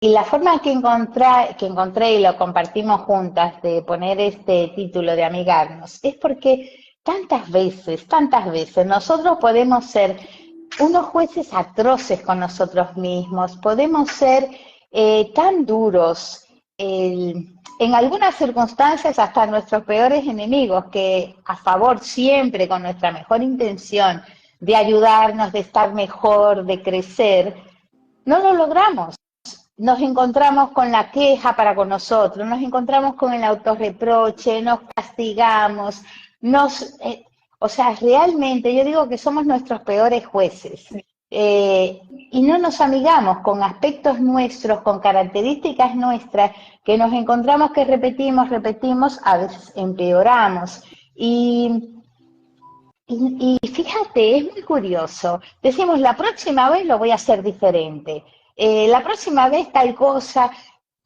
y la forma que encontré y lo compartimos juntas de poner este título de amigarnos es porque tantas veces nosotros podemos ser unos jueces atroces con nosotros mismos, podemos ser tan duros, en algunas circunstancias hasta nuestros peores enemigos, que a favor siempre con nuestra mejor intención de ayudarnos, de estar mejor, de crecer, no lo logramos. Nos encontramos con la queja para con nosotros, nos encontramos con el autorreproche, nos castigamos, o sea, realmente yo digo que somos nuestros peores jueces. Y no nos amigamos con aspectos nuestros, con características nuestras, que nos encontramos que repetimos, a veces empeoramos. Y fíjate, es muy curioso. Decimos, la próxima vez lo voy a hacer diferente. La próxima vez tal cosa,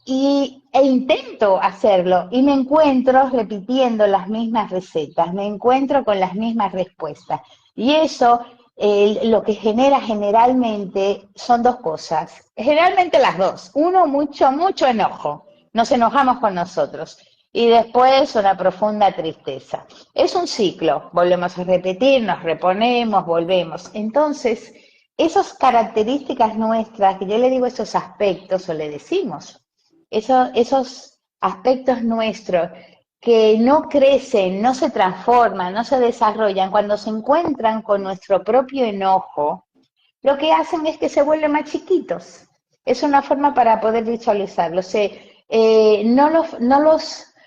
e intento hacerlo y me encuentro repitiendo las mismas recetas, me encuentro con las mismas respuestas. Y eso lo que genera generalmente son dos cosas, generalmente las dos. Uno, mucho enojo, nos enojamos con nosotros. Y después una profunda tristeza. Es un ciclo, volvemos a repetir, nos reponemos, volvemos. Entonces, esas características nuestras, que yo le digo esos aspectos, o le decimos, esos aspectos nuestros que no crecen, no se transforman, no se desarrollan, cuando se encuentran con nuestro propio enojo, lo que hacen es que se vuelven más chiquitos. Es una forma para poder visualizarlo.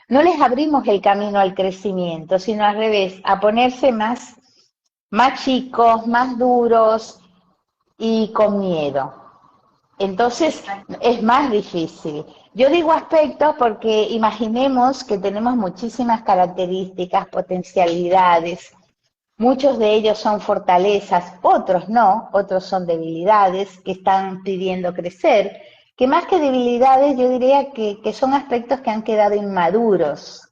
No les abrimos el camino al crecimiento, sino al revés, a ponerse más chicos, más duros y con miedo. Entonces es más difícil. Yo digo aspectos porque imaginemos que tenemos muchísimas características, potencialidades. Muchos de ellos son fortalezas, otros no, otros son debilidades que están pidiendo crecer, que más que debilidades yo diría que son aspectos que han quedado inmaduros,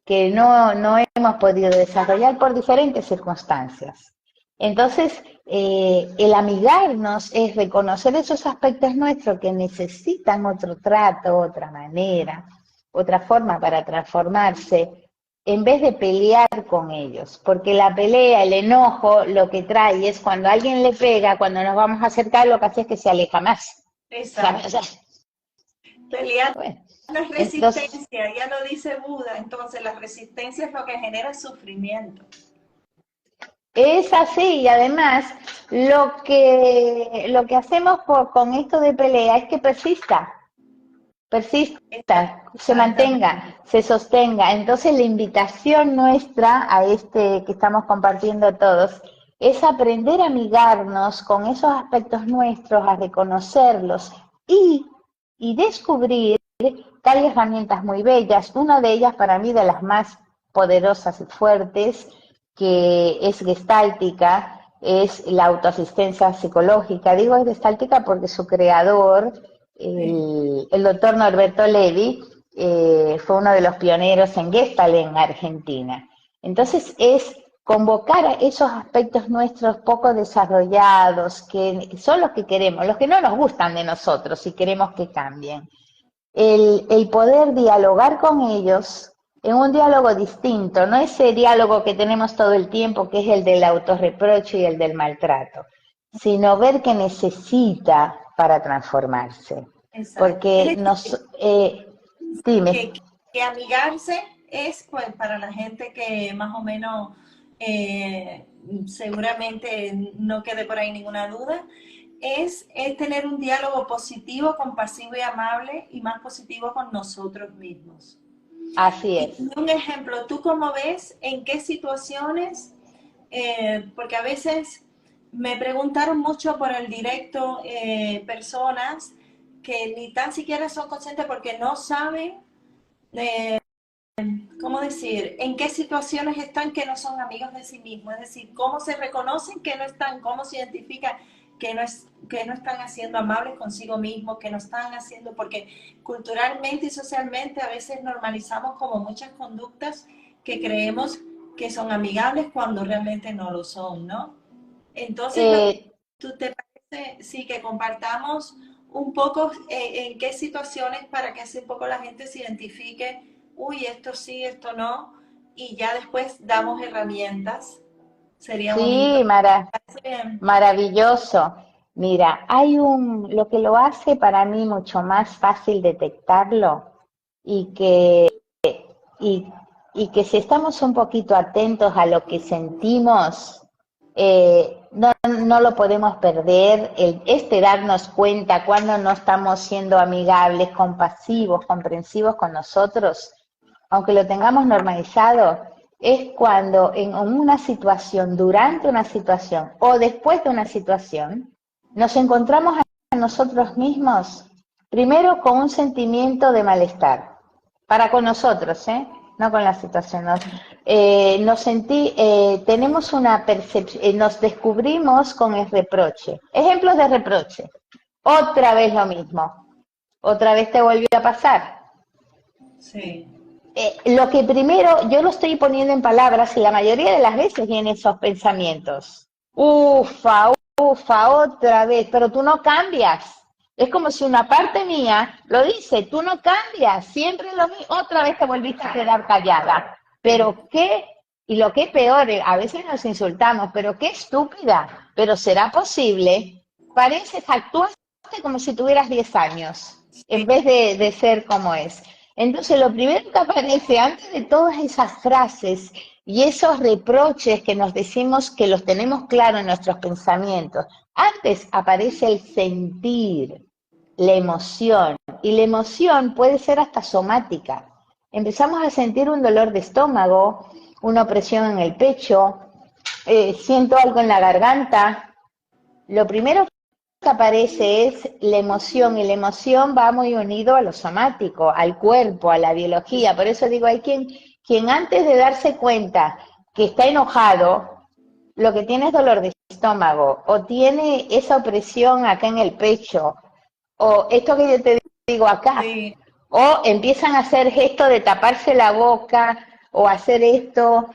que no hemos podido desarrollar por diferentes circunstancias. Entonces, el amigarnos es reconocer esos aspectos nuestros que necesitan otro trato, otra manera, otra forma para transformarse, en vez de pelear con ellos, porque la pelea, el enojo, lo que trae es cuando alguien le pega, cuando nos vamos a acercar, lo que hace es que se aleja más. Exacto. O sea, Pelear bueno, no es entonces, resistencia, ya lo dice Buda, entonces la resistencia es lo que genera sufrimiento. es así, y además lo que hacemos con esto de pelea es que persista, se Exactamente. mantenga, se sostenga. Entonces la invitación nuestra a este que estamos compartiendo todos es aprender a amigarnos con esos aspectos nuestros, a reconocerlos y, y descubrir que hay herramientas muy bellas. Una de ellas para mí de las más poderosas y fuertes, que es gestáltica, es la autoasistencia psicológica. Digo es gestáltica porque su creador, Sí. el doctor Norberto Levi, fue uno de los pioneros en Gestalt en Argentina. Entonces es convocar a esos aspectos nuestros poco desarrollados, que son los que queremos, los que no nos gustan de nosotros y queremos que cambien. El poder dialogar con ellos en un diálogo distinto, no ese diálogo que tenemos todo el tiempo, que es el del autorreproche y el del maltrato, sino ver que necesita para transformarse. Exacto. Porque Es decir, dime, que, que amigarse es pues para la gente que más o menos seguramente no quede por ahí ninguna duda, es tener un diálogo positivo, compasivo y amable y más positivo con nosotros mismos. así Y es. un ejemplo, ¿tú cómo ves en qué situaciones? Porque a veces me preguntaron mucho por el directo personas que ni tan siquiera son conscientes porque no saben, eh, ¿cómo decir?, en qué situaciones están que no son amigos de sí mismos. Es decir, cómo se reconocen que no están, cómo se identifican que no están haciendo amables consigo mismos, que no están haciendo, porque culturalmente y socialmente a veces normalizamos como muchas conductas que creemos que son amigables cuando realmente no lo son, ¿no? Entonces, Eh, ¿tú te parece, sí, que compartamos un poco en qué situaciones para que así un poco la gente se identifique, uy, esto sí, esto no, y ya después damos herramientas. Sería bonito. Sí, Bien. maravilloso. Mira, lo que lo hace para mí mucho más fácil detectarlo y y, y que si estamos un poquito atentos a lo que sentimos, no lo podemos perder, este darnos cuenta cuando no estamos siendo amigables, compasivos, comprensivos con nosotros, aunque lo tengamos normalizado, es cuando en una situación, durante una situación o después de una situación, nos encontramos a nosotros mismos, primero con un sentimiento de malestar, para con nosotros, ¿eh? No con la situación. Tenemos una percepción, nos descubrimos con el reproche. Ejemplos de reproche. Otra vez lo mismo. Otra vez te volvió a pasar. Sí. Lo que primero, yo lo estoy poniendo en palabras y la mayoría de las veces vienen esos pensamientos. Ufa, ufa, otra vez, pero tú no cambias. Es como si una parte mía lo dice, tú no cambias, siempre lo mismo, otra vez te volviste a quedar callada. Pero qué, y lo que es peor, a veces nos insultamos, pero qué estúpida, pero será posible. Actúas como si tuvieras 10 años, en vez de ser como es. Entonces, lo primero que aparece antes de todas esas frases y esos reproches que nos decimos que los tenemos claros en nuestros pensamientos, antes aparece el sentir, la emoción. Y la emoción puede ser hasta somática. Empezamos a sentir un dolor de estómago, una opresión en el pecho, siento algo en la garganta. Lo primero que aparece es la emoción y la emoción va muy unido a lo somático, al cuerpo, a la biología. Por eso digo, hay quien antes de darse cuenta que está enojado, lo que tiene es dolor de estómago o tiene esa opresión acá en el pecho o esto que yo te digo acá, Sí. o empiezan a hacer gestos de taparse la boca o hacer esto.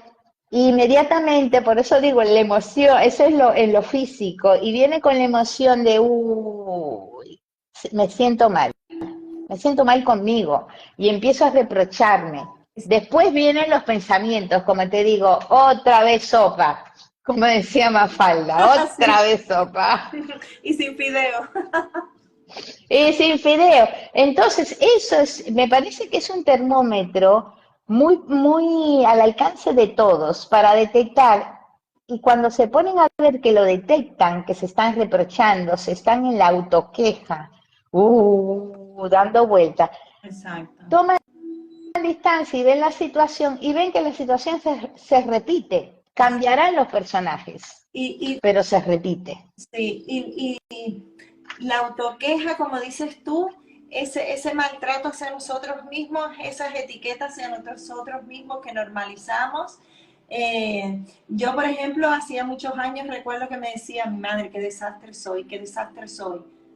Inmediatamente, por eso digo, la emoción, eso es en lo físico, y viene con la emoción de, uy, me siento mal conmigo, y empiezo a reprocharme. Después vienen los pensamientos, como te digo, otra vez sopa, como decía Mafalda, otra Sí. vez sopa. Y sin fideo. Y sin fideo. Entonces, me parece que es un termómetro muy al alcance de todos para detectar, y cuando se ponen a ver que lo detectan, que se están reprochando, se están en la autoqueja, dando vueltas, Exacto. toman distancia y ven la situación y ven que la situación se repite. Cambiarán los personajes, Y, pero se repite. sí, y la autoqueja, como dices tú, ese maltrato hacia nosotros mismos, esas etiquetas hacia nosotros mismos que normalizamos. Yo, por ejemplo, hacía muchos años recuerdo que me decía mi madre, qué desastre soy,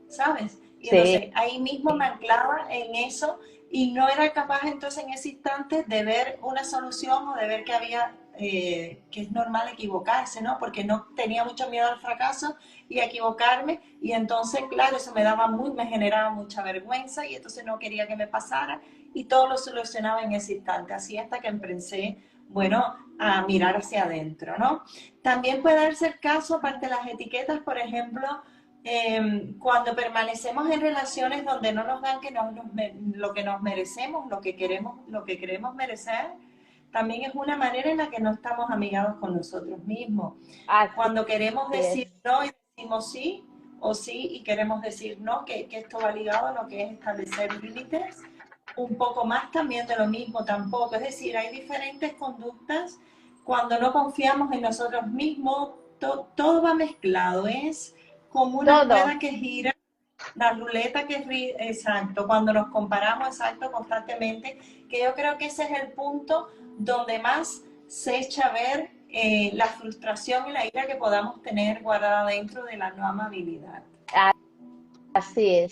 ¿sabes? Y Sí, entonces ahí mismo me anclaba en eso y no era capaz entonces en ese instante de ver una solución o de ver que había, que es normal equivocarse, ¿no? Porque no tenía mucho miedo al fracaso y a equivocarme y entonces, claro, eso me generaba mucha vergüenza y entonces no quería que me pasara y todo lo solucionaba en ese instante, así hasta que empecé, bueno, a mirar hacia adentro, ¿no? También puede darse el caso, aparte de las etiquetas, por ejemplo, cuando permanecemos en relaciones donde no nos dan lo que nos merecemos, lo que queremos merecer, también es una manera en la que no estamos amigados con nosotros mismos. así Cuando queremos decir es. no y decimos sí, o sí y queremos decir no, que esto va ligado a lo que es establecer límites, un poco más también de lo mismo tampoco. Es decir, hay diferentes conductas cuando no confiamos en nosotros mismos, todo va mezclado, es como una Todo. rueda que gira, la ruleta que gira, exacto, cuando nos comparamos, exacto, constantemente, que yo creo que ese es el punto donde más se echa a ver la frustración y la ira que podamos tener guardada dentro de la no amabilidad. Así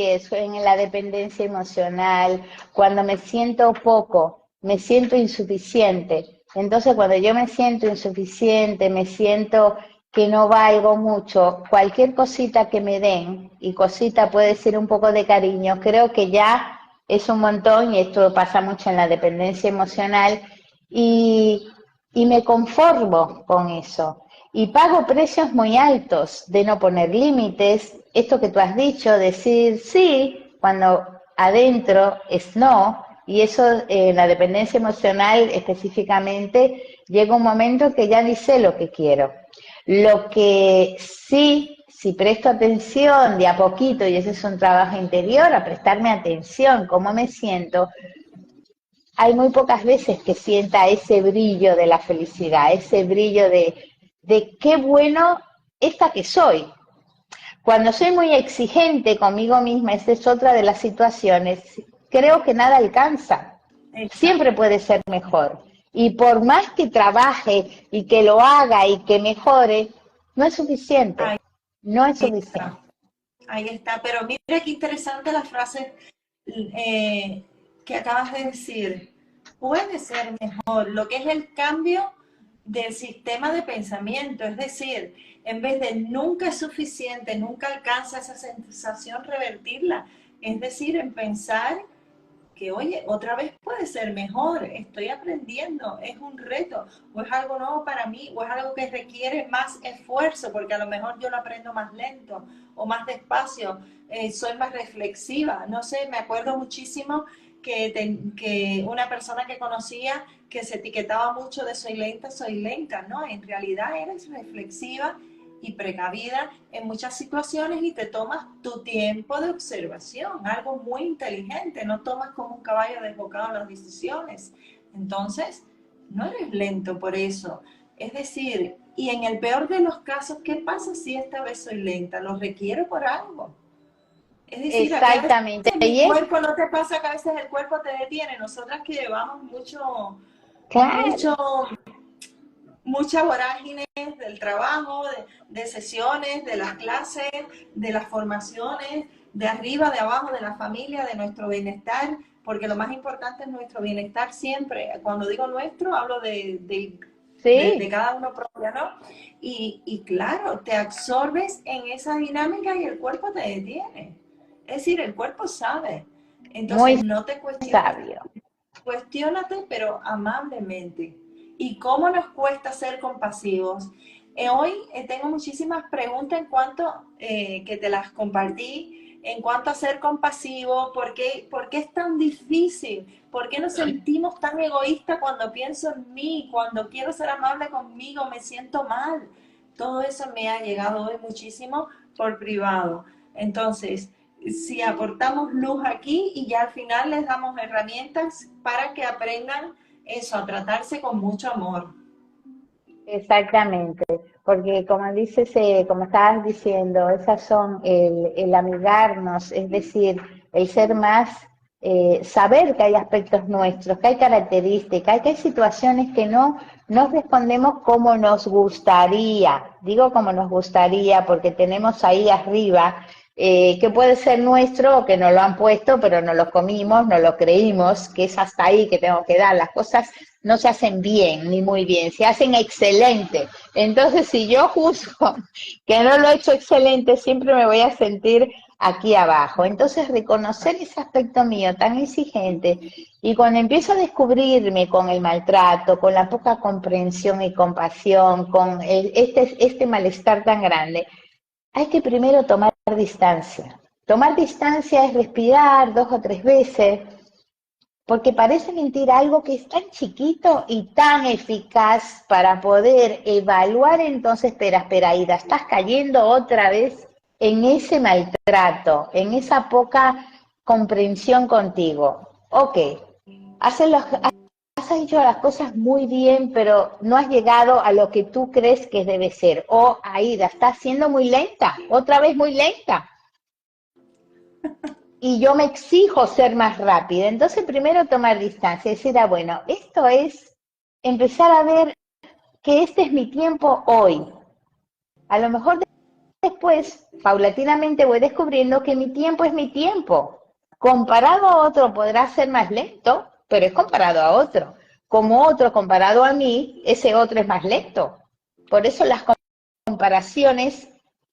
es, en la dependencia emocional, cuando me siento poco, me siento insuficiente. Entonces, cuando yo me siento insuficiente, me siento que no valgo mucho, cualquier cosita que me den, y cosita puede ser un poco de cariño, creo que ya es un montón, y esto pasa mucho en la dependencia emocional, y, y me conformo con eso. Y pago precios muy altos de no poner límites, esto que tú has dicho, decir sí, cuando adentro es no, y eso en la dependencia emocional específicamente, llega un momento que ya ni sé lo que quiero. Lo que sí, si presto atención de a poquito, y ese es un trabajo interior, a prestarme atención, cómo me siento, hay muy pocas veces que sienta ese brillo de la felicidad, ese brillo de qué bueno esta que soy. Cuando soy muy exigente conmigo misma, esa es otra de las situaciones, creo que nada alcanza, siempre Exacto. puede ser mejor. Y por más que trabaje y que lo haga y que mejore, no es suficiente, Ahí no es suficiente. está, ahí está. Pero mira qué interesante la frase que acabas de decir. Puede ser mejor, lo que es el cambio del sistema de pensamiento, es decir, en vez de nunca es suficiente, nunca alcanza esa sensación, revertirla, es decir, en pensar que, oye, otra vez puede ser mejor, estoy aprendiendo, es un reto, o es algo nuevo para mí, o es algo que requiere más esfuerzo, porque a lo mejor yo lo aprendo más lento o más despacio, soy más reflexiva, no sé, me acuerdo muchísimo que una persona que conocía que se etiquetaba mucho de soy lenta, ¿no? En realidad eres reflexiva y precavida en muchas situaciones y te tomas tu tiempo de observación, algo muy inteligente, no tomas como un caballo desbocado las decisiones. Entonces, no eres lento por eso. Es decir, y en el peor de los casos, ¿qué pasa si esta vez soy lenta? Lo requiero por algo. Es decir, a que a veces Exactamente. mi Y es, cuerpo no te pasa, que a veces el cuerpo te detiene. Nosotras que llevamos claro, mucho mucha vorágine del trabajo, de sesiones, de las clases, de las formaciones, de arriba, de abajo, de la familia, de nuestro bienestar, porque lo más importante es nuestro bienestar siempre. Cuando digo nuestro, hablo de sí, cada uno propio, ¿no? Y claro, te absorbes en esa dinámica y el cuerpo te detiene. Es decir, el cuerpo sabe. Entonces, muy no te cuestiones, sabio. cuestiónate, pero amablemente. ¿Y cómo nos cuesta ser compasivos? Hoy tengo muchísimas preguntas en cuanto, que te las compartí, en cuanto a ser compasivo, por qué es tan difícil? ¿Por qué nos sentimos tan egoístas cuando pienso en mí? Cuando quiero ser amable conmigo, me siento mal. Todo eso me ha llegado hoy muchísimo por privado. Entonces, si aportamos luz aquí y ya al final les damos herramientas para que aprendan eso, a tratarse con mucho amor. Exactamente, porque como dices, como estabas diciendo, esas son el amigarnos, es decir, el ser más, saber que hay aspectos nuestros, que hay características, que hay situaciones que no nos respondemos como nos gustaría. Digo como nos gustaría porque tenemos ahí arriba que puede ser nuestro o que nos lo han puesto, pero no lo comimos, no lo creímos, que es hasta ahí que tengo que dar. Las cosas no se hacen bien ni muy bien, se hacen excelente. Entonces, si yo juzgo que no lo he hecho excelente, siempre me voy a sentir aquí abajo. Entonces, reconocer ese aspecto mío tan exigente y cuando empiezo a descubrirme con el maltrato, con la poca comprensión y compasión, con este malestar tan grande, hay que primero tomar distancia. Tomar distancia es respirar 2 o 3 veces, porque parece mentira algo que es tan chiquito y tan eficaz para poder evaluar entonces, espera, Ida, estás cayendo otra vez en ese maltrato, en esa poca comprensión contigo. Ok, haces los, has hecho las cosas muy bien, pero no has llegado a lo que tú crees que debe ser. O Aida, estás siendo muy lenta, otra vez muy lenta. Y yo me exijo ser más rápida. Entonces, primero tomar distancia y decir, bueno, esto es empezar a ver que este es mi tiempo hoy. A lo mejor después, paulatinamente voy descubriendo que mi tiempo es mi tiempo. Comparado a otro podrá ser más lento, pero es comparado a otro. Como otro comparado a mí, ese otro es más lento. Por eso las comparaciones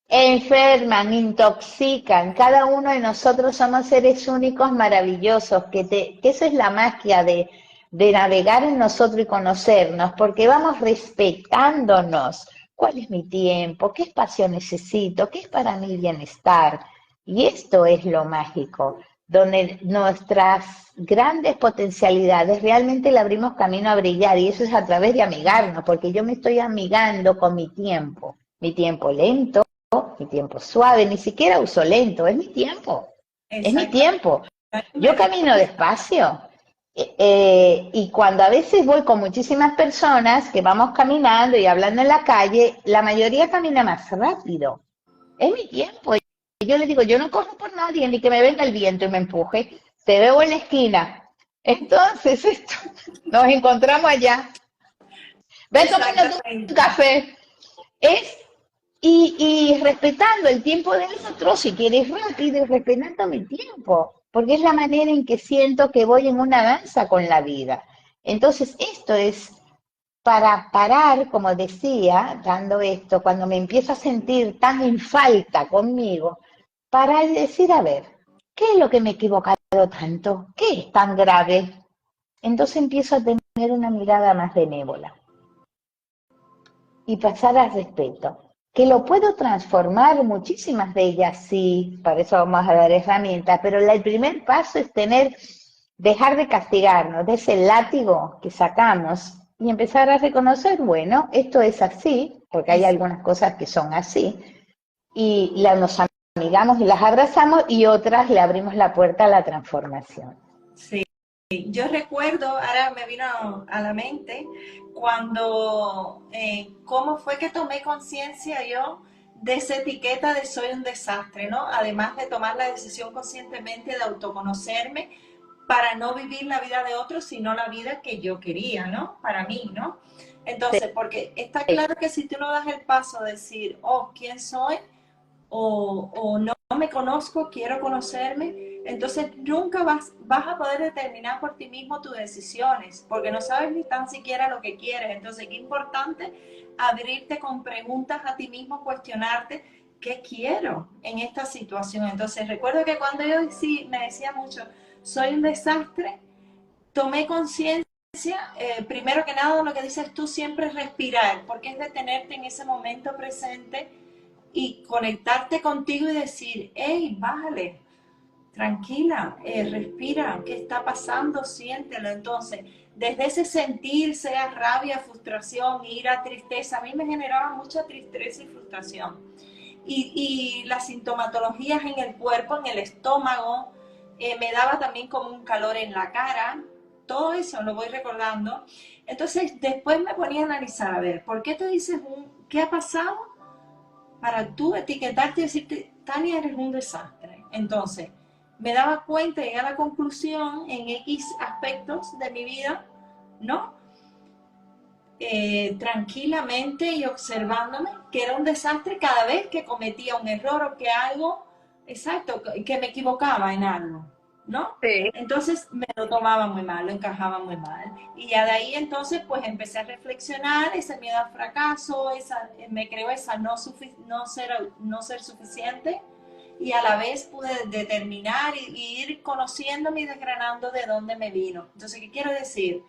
enferman, intoxican. Cada uno de nosotros somos seres únicos, maravillosos, que eso es la magia de navegar en nosotros y conocernos, porque vamos respetándonos. ¿Cuál es mi tiempo? ¿Qué espacio necesito? ¿Qué es para mi bienestar? Y esto es lo mágico, donde nuestras grandes potencialidades realmente le abrimos camino a brillar, y eso es a través de amigarnos, porque yo me estoy amigando con mi tiempo lento, mi tiempo suave, ni siquiera uso lento, es mi Exactamente. tiempo. Yo camino despacio, y cuando a veces voy con muchísimas personas que vamos caminando y hablando en la calle, la mayoría camina más rápido. Es mi tiempo. Y yo le digo, yo no corro por nadie, ni que me venga el viento y me empuje. Te veo en la esquina. Entonces, nos encontramos allá. Ven tomando un Exactamente. café. Es y respetando el tiempo del otro, si quieres rápido, y respetando mi tiempo, porque es la manera en que siento que voy en una danza con la vida. Entonces, esto es para parar, como decía, dando esto, cuando me empiezo a sentir tan en falta conmigo, para decir, a ver, ¿qué es lo que me he equivocado tanto? ¿Qué es tan grave? Entonces empiezo a tener una mirada más benévola y pasar al respeto, que lo puedo transformar, muchísimas de ellas sí, para eso vamos a dar herramientas, pero el primer paso es dejar de castigarnos, de ese látigo que sacamos y empezar a reconocer, bueno, esto es así, porque hay Es- algunas cosas que son así, y nos amigamos y las abrazamos, y otras le abrimos la puerta a la transformación. sí. Yo recuerdo, ahora me vino a la mente, cuando, cómo fue que tomé conciencia yo de esa etiqueta de soy un desastre, ¿no? Además de tomar la decisión conscientemente de autoconocerme para no vivir la vida de otros, sino la vida que yo quería, ¿no? Para mí, ¿no? Entonces, porque está claro que si tú no das el paso de decir, oh, ¿quién soy? O no me conozco, quiero conocerme, entonces nunca vas a poder determinar por ti mismo tus decisiones, porque no sabes ni tan siquiera lo que quieres. Entonces, qué importante abrirte con preguntas a ti mismo, cuestionarte qué quiero en esta situación. Entonces, recuerdo que cuando yo sí, me decía mucho, soy un desastre, tomé conciencia. Primero que nada, lo que dices tú siempre es respirar, porque es detenerte en ese momento presente y conectarte contigo y decir, hey, bájale, tranquila, respira, ¿qué está pasando? Siéntelo. Entonces, desde ese sentir, sea rabia, frustración, ira, tristeza, a mí me generaba mucha tristeza y frustración. Y las sintomatologías en el cuerpo, en el estómago, me daba también como un calor en la cara, todo eso lo voy recordando. Entonces, después me ponía a analizar, a ver, ¿por qué te dices qué ha pasado para tú etiquetarte y decirte, Tania, eres un desastre? Entonces, me daba cuenta, llegué a la conclusión en X aspectos de mi vida, ¿no? Tranquilamente y observándome que era un desastre cada vez que cometía un error o que algo, exacto, que me equivocaba en algo, ¿no? Sí. Entonces me lo tomaba muy mal, lo encajaba muy mal. Y ya de ahí entonces pues empecé a reflexionar, ese miedo al fracaso, me creo esa no ser suficiente, y a la vez pude determinar y ir conociéndome y desgranando de dónde me vino. Entonces, ¿qué quiero decir?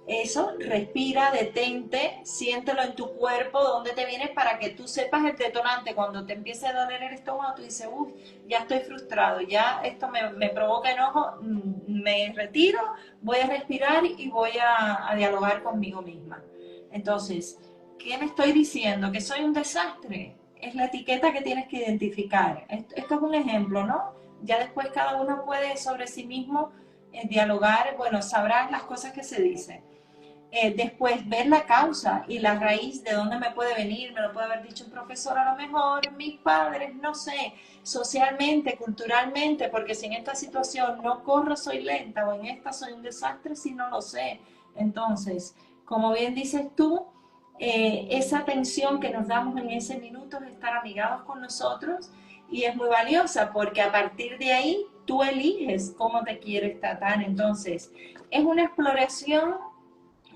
Eso, respira, detente, siéntelo en tu cuerpo, dónde te viene, para que tú sepas el detonante. Cuando te empiece a doler el estómago, tú dices, uy, ya estoy frustrado, ya esto me provoca enojo, me retiro, voy a respirar y voy a dialogar conmigo misma. Entonces, ¿qué me estoy diciendo? ¿Que soy un desastre? Es la etiqueta que tienes que identificar. Esto es un ejemplo, ¿no? Ya después cada uno puede sobre sí mismo dialogar, bueno, sabrán las cosas que se dicen. Después ver la causa y la raíz de dónde me puede venir, me lo puede haber dicho un profesor a lo mejor, mis padres, no sé, socialmente, culturalmente, porque si en esta situación no corro soy lenta o en esta soy un desastre si no lo sé. Entonces, como bien dices tú, esa atención que nos damos en ese minuto es estar amigados con nosotros, y es muy valiosa porque a partir de ahí tú eliges cómo te quieres tratar. Entonces, es una exploración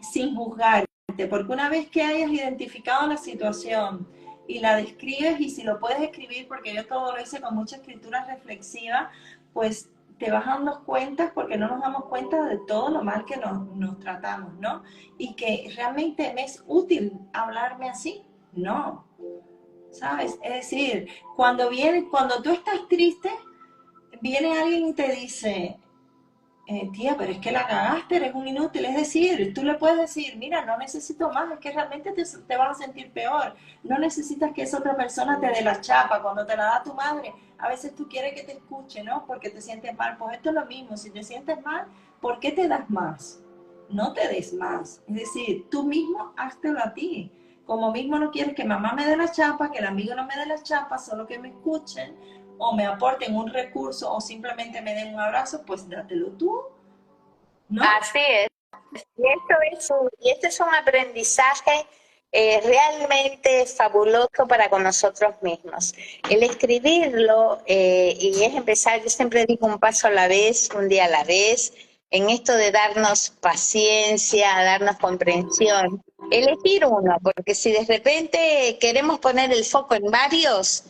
sin juzgarte, porque una vez que hayas identificado la situación, y la describes, y si lo puedes escribir, porque yo todo lo hice con mucha escritura reflexiva, pues te vas dando cuenta, porque no nos damos cuenta de todo lo mal que nos tratamos, ¿no? Y que realmente me es útil hablarme así, no, ¿sabes? Es decir, cuando tú estás triste, viene alguien y te dice, tía, pero es que la cagaste, eres un inútil. Es decir, tú le puedes decir, mira, no necesito más, es que realmente te vas a sentir peor. No necesitas que esa otra persona te dé la chapa cuando te la da tu madre. A veces tú quieres que te escuche, ¿no? Porque te sientes mal. Pues esto es lo mismo, si te sientes mal, ¿por qué te das más? No te des más. Es decir, tú mismo háztelo a ti. Como mismo no quieres que mamá me dé la chapa, que el amigo no me dé la chapa, solo que me escuchen, o me aporten un recurso, o simplemente me den un abrazo, pues dátelo tú, ¿no? Así es. Y este es un aprendizaje realmente fabuloso para con nosotros mismos. El escribirlo y es empezar, yo siempre digo un paso a la vez, un día a la vez, en esto de darnos paciencia, darnos comprensión. Elegir uno, porque si de repente queremos poner el foco en varios,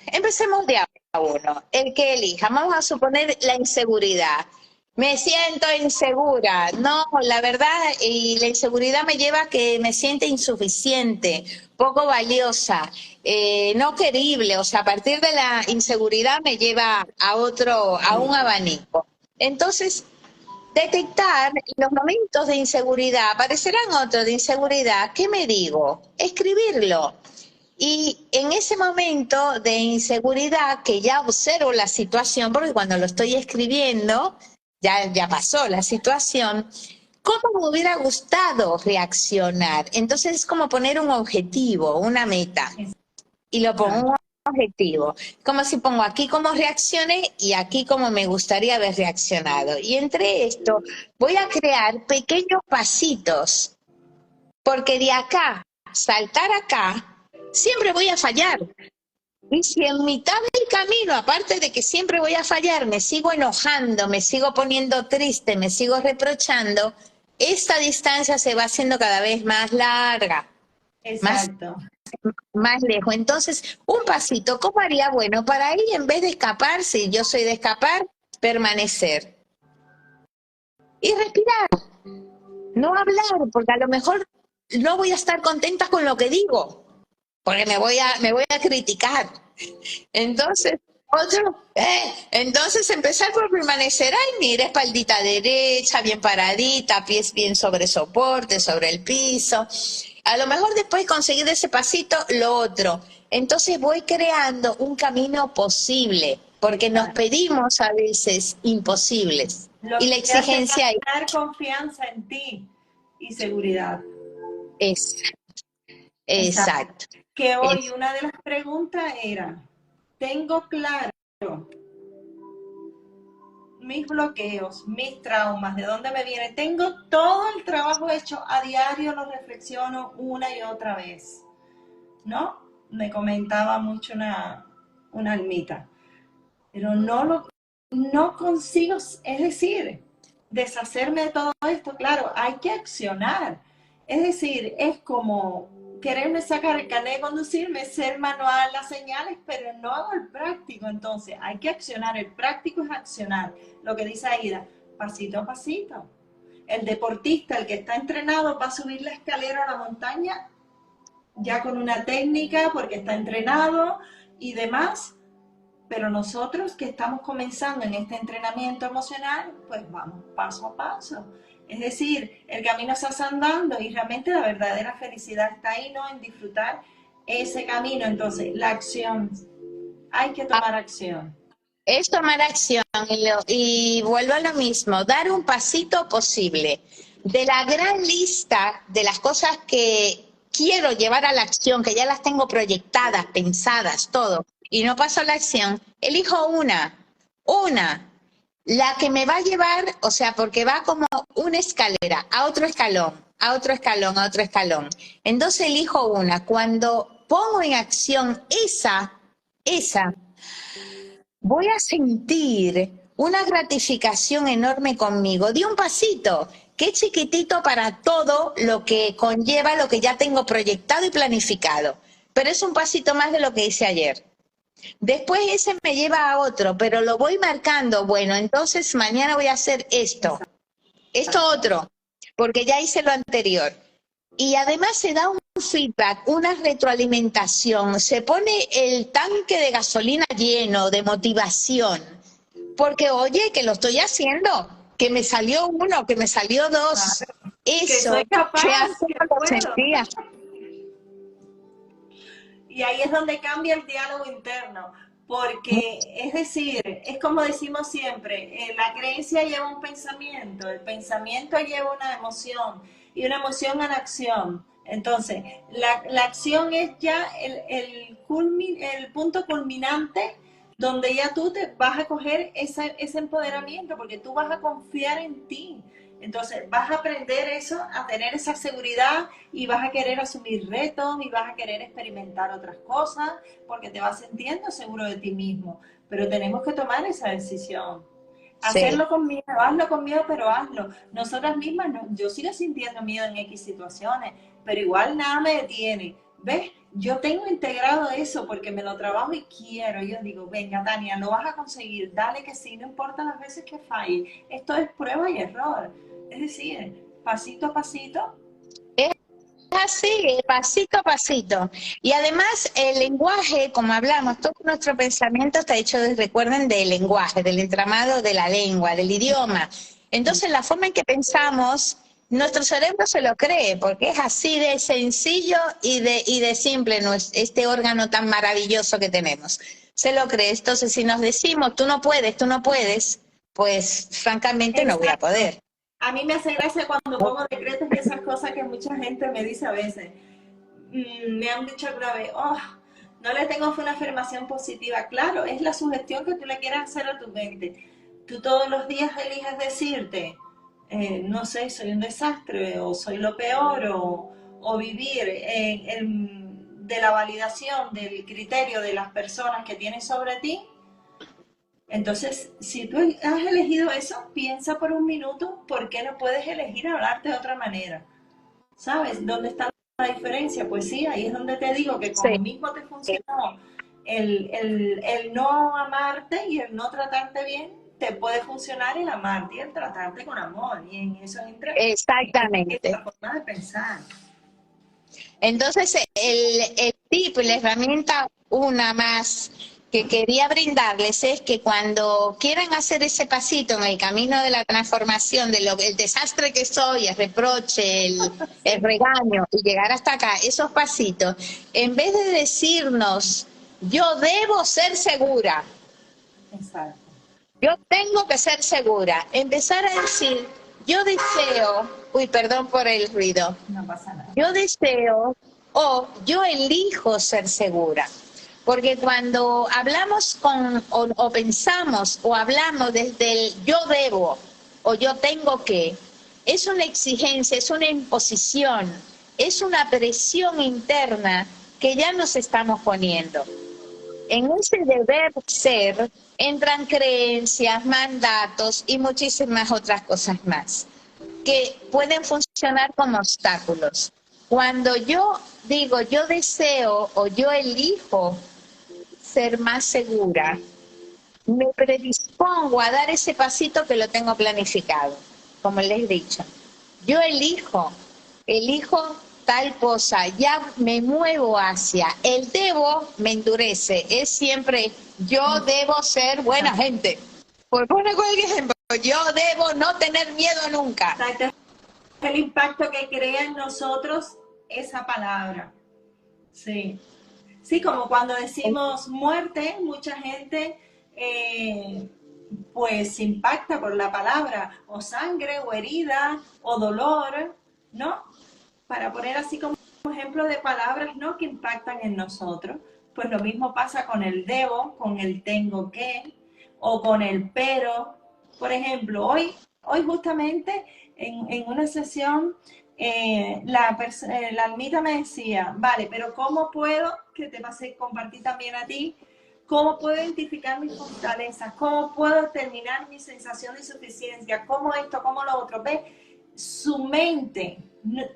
empecemos de a uno, el que elija. Vamos a suponer la inseguridad. Me siento insegura. No, la verdad, y la inseguridad me lleva a que me siente insuficiente, poco valiosa, no querible. O sea, a partir de la inseguridad me lleva a un abanico. Entonces, detectar los momentos de inseguridad, aparecerán otros de inseguridad. ¿Qué me digo? Escribirlo. Y en ese momento de inseguridad, que ya observo la situación, porque cuando lo estoy escribiendo, ya pasó la situación, ¿cómo me hubiera gustado reaccionar? Entonces es como poner un objetivo, una meta, y lo pongo un objetivo. Como si pongo aquí cómo reaccioné y aquí cómo me gustaría haber reaccionado. Y entre esto voy a crear pequeños pasitos, porque de acá, saltar acá, siempre voy a fallar. Y si en mitad del camino, aparte de que siempre voy a fallar, me sigo enojando, me sigo poniendo triste, me sigo reprochando, esta distancia se va haciendo cada vez más larga, Exacto. más lejos. Entonces, un pasito, ¿cómo haría? Bueno, para ahí, en vez de escapar, si yo soy de escapar, permanecer. Y respirar, no hablar, porque a lo mejor no voy a estar contenta con lo que digo, porque me voy a criticar. Entonces, entonces empezar por permanecer, ay, mira, espaldita derecha, bien paradita, pies bien sobre soporte, sobre el piso. A lo mejor después conseguir ese pasito, lo otro. Entonces voy creando un camino posible, porque nos pedimos a veces imposibles. Y la exigencia es tener confianza en ti y seguridad. es exacto. Que hoy una de las preguntas era, tengo claro mis bloqueos, mis traumas, de dónde me viene, tengo todo el trabajo hecho, a diario lo reflexiono una y otra vez, ¿no? Me comentaba mucho una almita, pero no consigo, es decir, deshacerme de todo esto. Claro, hay que accionar, es decir, es como quererme sacar el carnet de conducir, me sé manual las señales, pero no hago el práctico. Entonces hay que accionar, el práctico es accionar, lo que dice Aida, pasito a pasito. El deportista, el que está entrenado, va a subir la escalera a la montaña ya con una técnica porque está entrenado y demás, pero nosotros que estamos comenzando en este entrenamiento emocional, pues vamos paso a paso. Es decir, el camino se está andando y realmente la verdadera felicidad está ahí, ¿no? En disfrutar ese camino. Entonces, la acción. Hay que tomar acción. Es tomar acción y vuelvo a lo mismo, dar un pasito posible. De la gran lista de las cosas que quiero llevar a la acción, que ya las tengo proyectadas, pensadas, todo, y no paso a la acción, elijo una, la que me va a llevar, o sea, porque va como una escalera, a otro escalón, a otro escalón, a otro escalón. Entonces elijo una. Cuando pongo en acción esa, voy a sentir una gratificación enorme conmigo. Di un pasito, que es chiquitito para todo lo que conlleva lo que ya tengo proyectado y planificado. pero es un pasito más de lo que hice ayer. Después ese me lleva a otro, pero lo voy marcando. Bueno, entonces mañana voy a hacer esto otro, porque ya hice lo anterior. Y además se da un feedback, una retroalimentación, se pone el tanque de gasolina lleno de motivación, porque oye, que lo estoy haciendo, que me salió uno, que me salió dos, Que eso, soy capaz, que antes que no lo puedo. sentía. Y ahí es donde cambia el diálogo interno, porque es decir, es como decimos siempre, la creencia lleva un pensamiento, el pensamiento lleva una emoción y una emoción a la acción. Entonces, la acción es ya el punto culminante donde ya tú te vas a coger ese empoderamiento, porque tú vas a confiar en ti. Entonces vas a aprender eso, a tener esa seguridad y vas a querer asumir retos y vas a querer experimentar otras cosas porque te vas sintiendo seguro de ti mismo. Pero tenemos que tomar esa decisión. Sí. Hacerlo con miedo, hazlo con miedo, pero hazlo. Nosotras mismas, no, yo sigo sintiendo miedo en X situaciones, pero igual nada me detiene. ¿Ves? Yo tengo integrado eso porque me lo trabajo y quiero. Yo digo, venga, Tania, lo vas a conseguir, dale que sí, no importa las veces que falle. Esto es prueba y error. Es decir, pasito a pasito. Es así, pasito a pasito. Y además el lenguaje, como hablamos, todo nuestro pensamiento está hecho, recuerden, del lenguaje, del entramado de la lengua, del idioma. Entonces la forma en que pensamos, nuestro cerebro se lo cree, porque es así de sencillo y de simple este órgano tan maravilloso que tenemos. Se lo cree. Entonces si nos decimos, tú no puedes, pues francamente no voy a Exacto. poder. A mí me hace gracia cuando pongo decretos y esas cosas que mucha gente me dice a veces. Me han dicho alguna vez, oh, no le tengo una afirmación positiva. Claro, es la sugestión que tú le quieras hacer a tu mente. Tú todos los días eliges decirte, no sé, soy un desastre, o soy lo peor, o vivir de la validación del criterio de las personas que tienes sobre ti. Entonces, si tú has elegido eso, piensa por un minuto por qué no puedes elegir hablarte de otra manera. ¿Sabes? ¿Dónde está la diferencia? Pues sí, ahí es donde te digo que como Sí. mismo te funcionó el no amarte y el no tratarte bien, te puede funcionar el amarte y el tratarte con amor. Y en eso entra Exactamente. esta forma de pensar. Entonces, el tip, la herramienta una más que quería brindarles es que cuando quieran hacer ese pasito en el camino de la transformación, el desastre que soy, el reproche, el regaño y llegar hasta acá, esos pasitos, en vez de decirnos, yo debo ser segura, Exacto. yo tengo que ser segura, empezar a decir, yo deseo, uy, perdón por el ruido, No pasa nada. yo deseo o yo elijo ser segura. Porque cuando hablamos o pensamos o hablamos desde el yo debo o yo tengo que, es una exigencia, es una imposición, es una presión interna que ya nos estamos poniendo. En ese deber ser entran creencias, mandatos y muchísimas otras cosas más que pueden funcionar como obstáculos. Cuando yo digo yo deseo o yo elijo ser más segura, me predispongo a dar ese pasito que lo tengo planificado, como les he dicho. Yo elijo tal cosa, ya me muevo hacia. El debo me endurece, es siempre yo debo ser buena gente. Por poner cualquier ejemplo, yo debo no tener miedo nunca. Exacto. El impacto que crea en nosotros esa palabra. Sí. Sí, como cuando decimos muerte, mucha gente pues se impacta por la palabra, o sangre, o herida, o dolor, ¿no? Para poner así como ejemplo de palabras, ¿no? Que impactan en nosotros. Pues lo mismo pasa con el debo, con el tengo que, o con el pero. Por ejemplo, hoy justamente en una sesión la almita me decía, vale, pero ¿cómo puedo, que te pasé compartir también a ti, cómo puedo identificar mis fortalezas, cómo puedo terminar mi sensación de insuficiencia, cómo esto, cómo lo otro? ¿Ves? Su mente,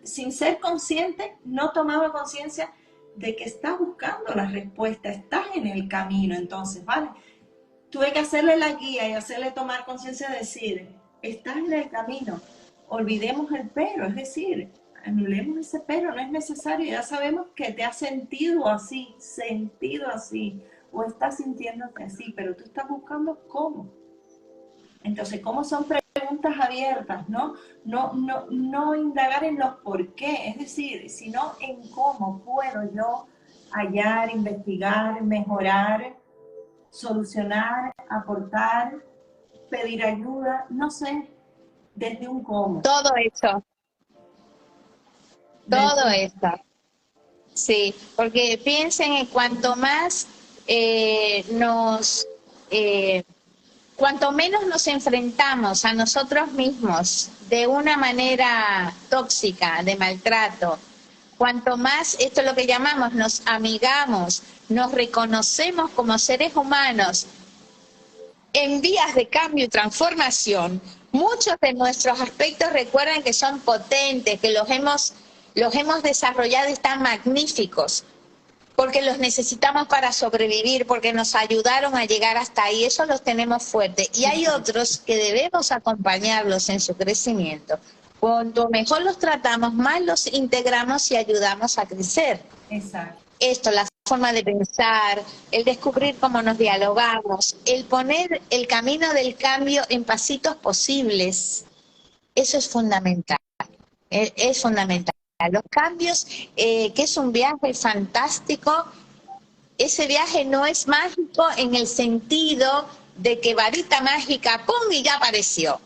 sin ser consciente, no tomaba conciencia de que estás buscando la respuesta, estás en el camino. Entonces, ¿vale? Tuve que hacerle la guía y hacerle tomar conciencia de decir, estás en el camino, olvidemos el pero, es decir, anulemos ese pero, no es necesario, ya sabemos que te has sentido así, o estás sintiéndote así, pero tú estás buscando cómo. Entonces, ¿cómo son preguntas abiertas, ¿no? No indagar en los por qué, es decir, sino en cómo puedo yo hallar, investigar, mejorar, solucionar, aportar, pedir ayuda, no sé, desde un cómo. Todo eso, todo eso. Sí, porque piensen en cuanto más cuanto menos nos enfrentamos a nosotros mismos de una manera tóxica, de maltrato, cuanto más, esto es lo que llamamos, nos amigamos, nos reconocemos como seres humanos en vías de cambio y transformación, muchos de nuestros aspectos recuerden que son potentes, que los hemos desarrollado y están magníficos, porque los necesitamos para sobrevivir, porque nos ayudaron a llegar hasta ahí, eso los tenemos fuertes. Y hay otros que debemos acompañarlos en su crecimiento. Cuanto mejor los tratamos, más los integramos y ayudamos a crecer. Exacto. Esto, la forma de pensar, el descubrir cómo nos dialogamos, el poner el camino del cambio en pasitos posibles, eso es fundamental, es fundamental. Los cambios, que es un viaje fantástico, ese viaje no es mágico en el sentido de que varita mágica, ¡pum!, y ya apareció.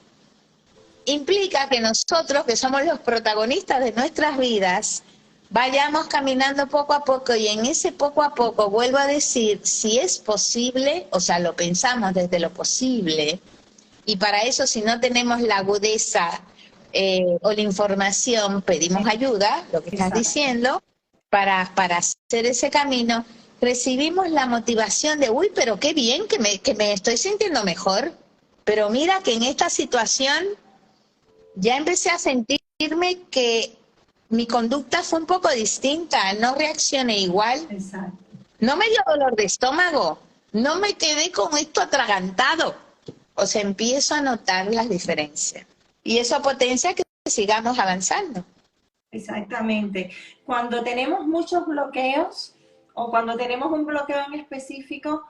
Implica que nosotros, que somos los protagonistas de nuestras vidas, vayamos caminando poco a poco, y en ese poco a poco, vuelvo a decir, si es posible, o sea, lo pensamos desde lo posible, y para eso, si no tenemos la agudeza o la información, pedimos ayuda, lo que estás diciendo, para hacer ese camino, recibimos la motivación de, uy, pero qué bien, que me estoy sintiendo mejor, pero mira que en esta situación ya empecé a sentirme que mi conducta fue un poco distinta, no reaccioné igual, Exacto. No me dio dolor de estómago, no me quedé con esto atragantado, o sea, empiezo a notar las diferencias. Y eso potencia que sigamos avanzando. Exactamente. Cuando tenemos muchos bloqueos o cuando tenemos un bloqueo en específico,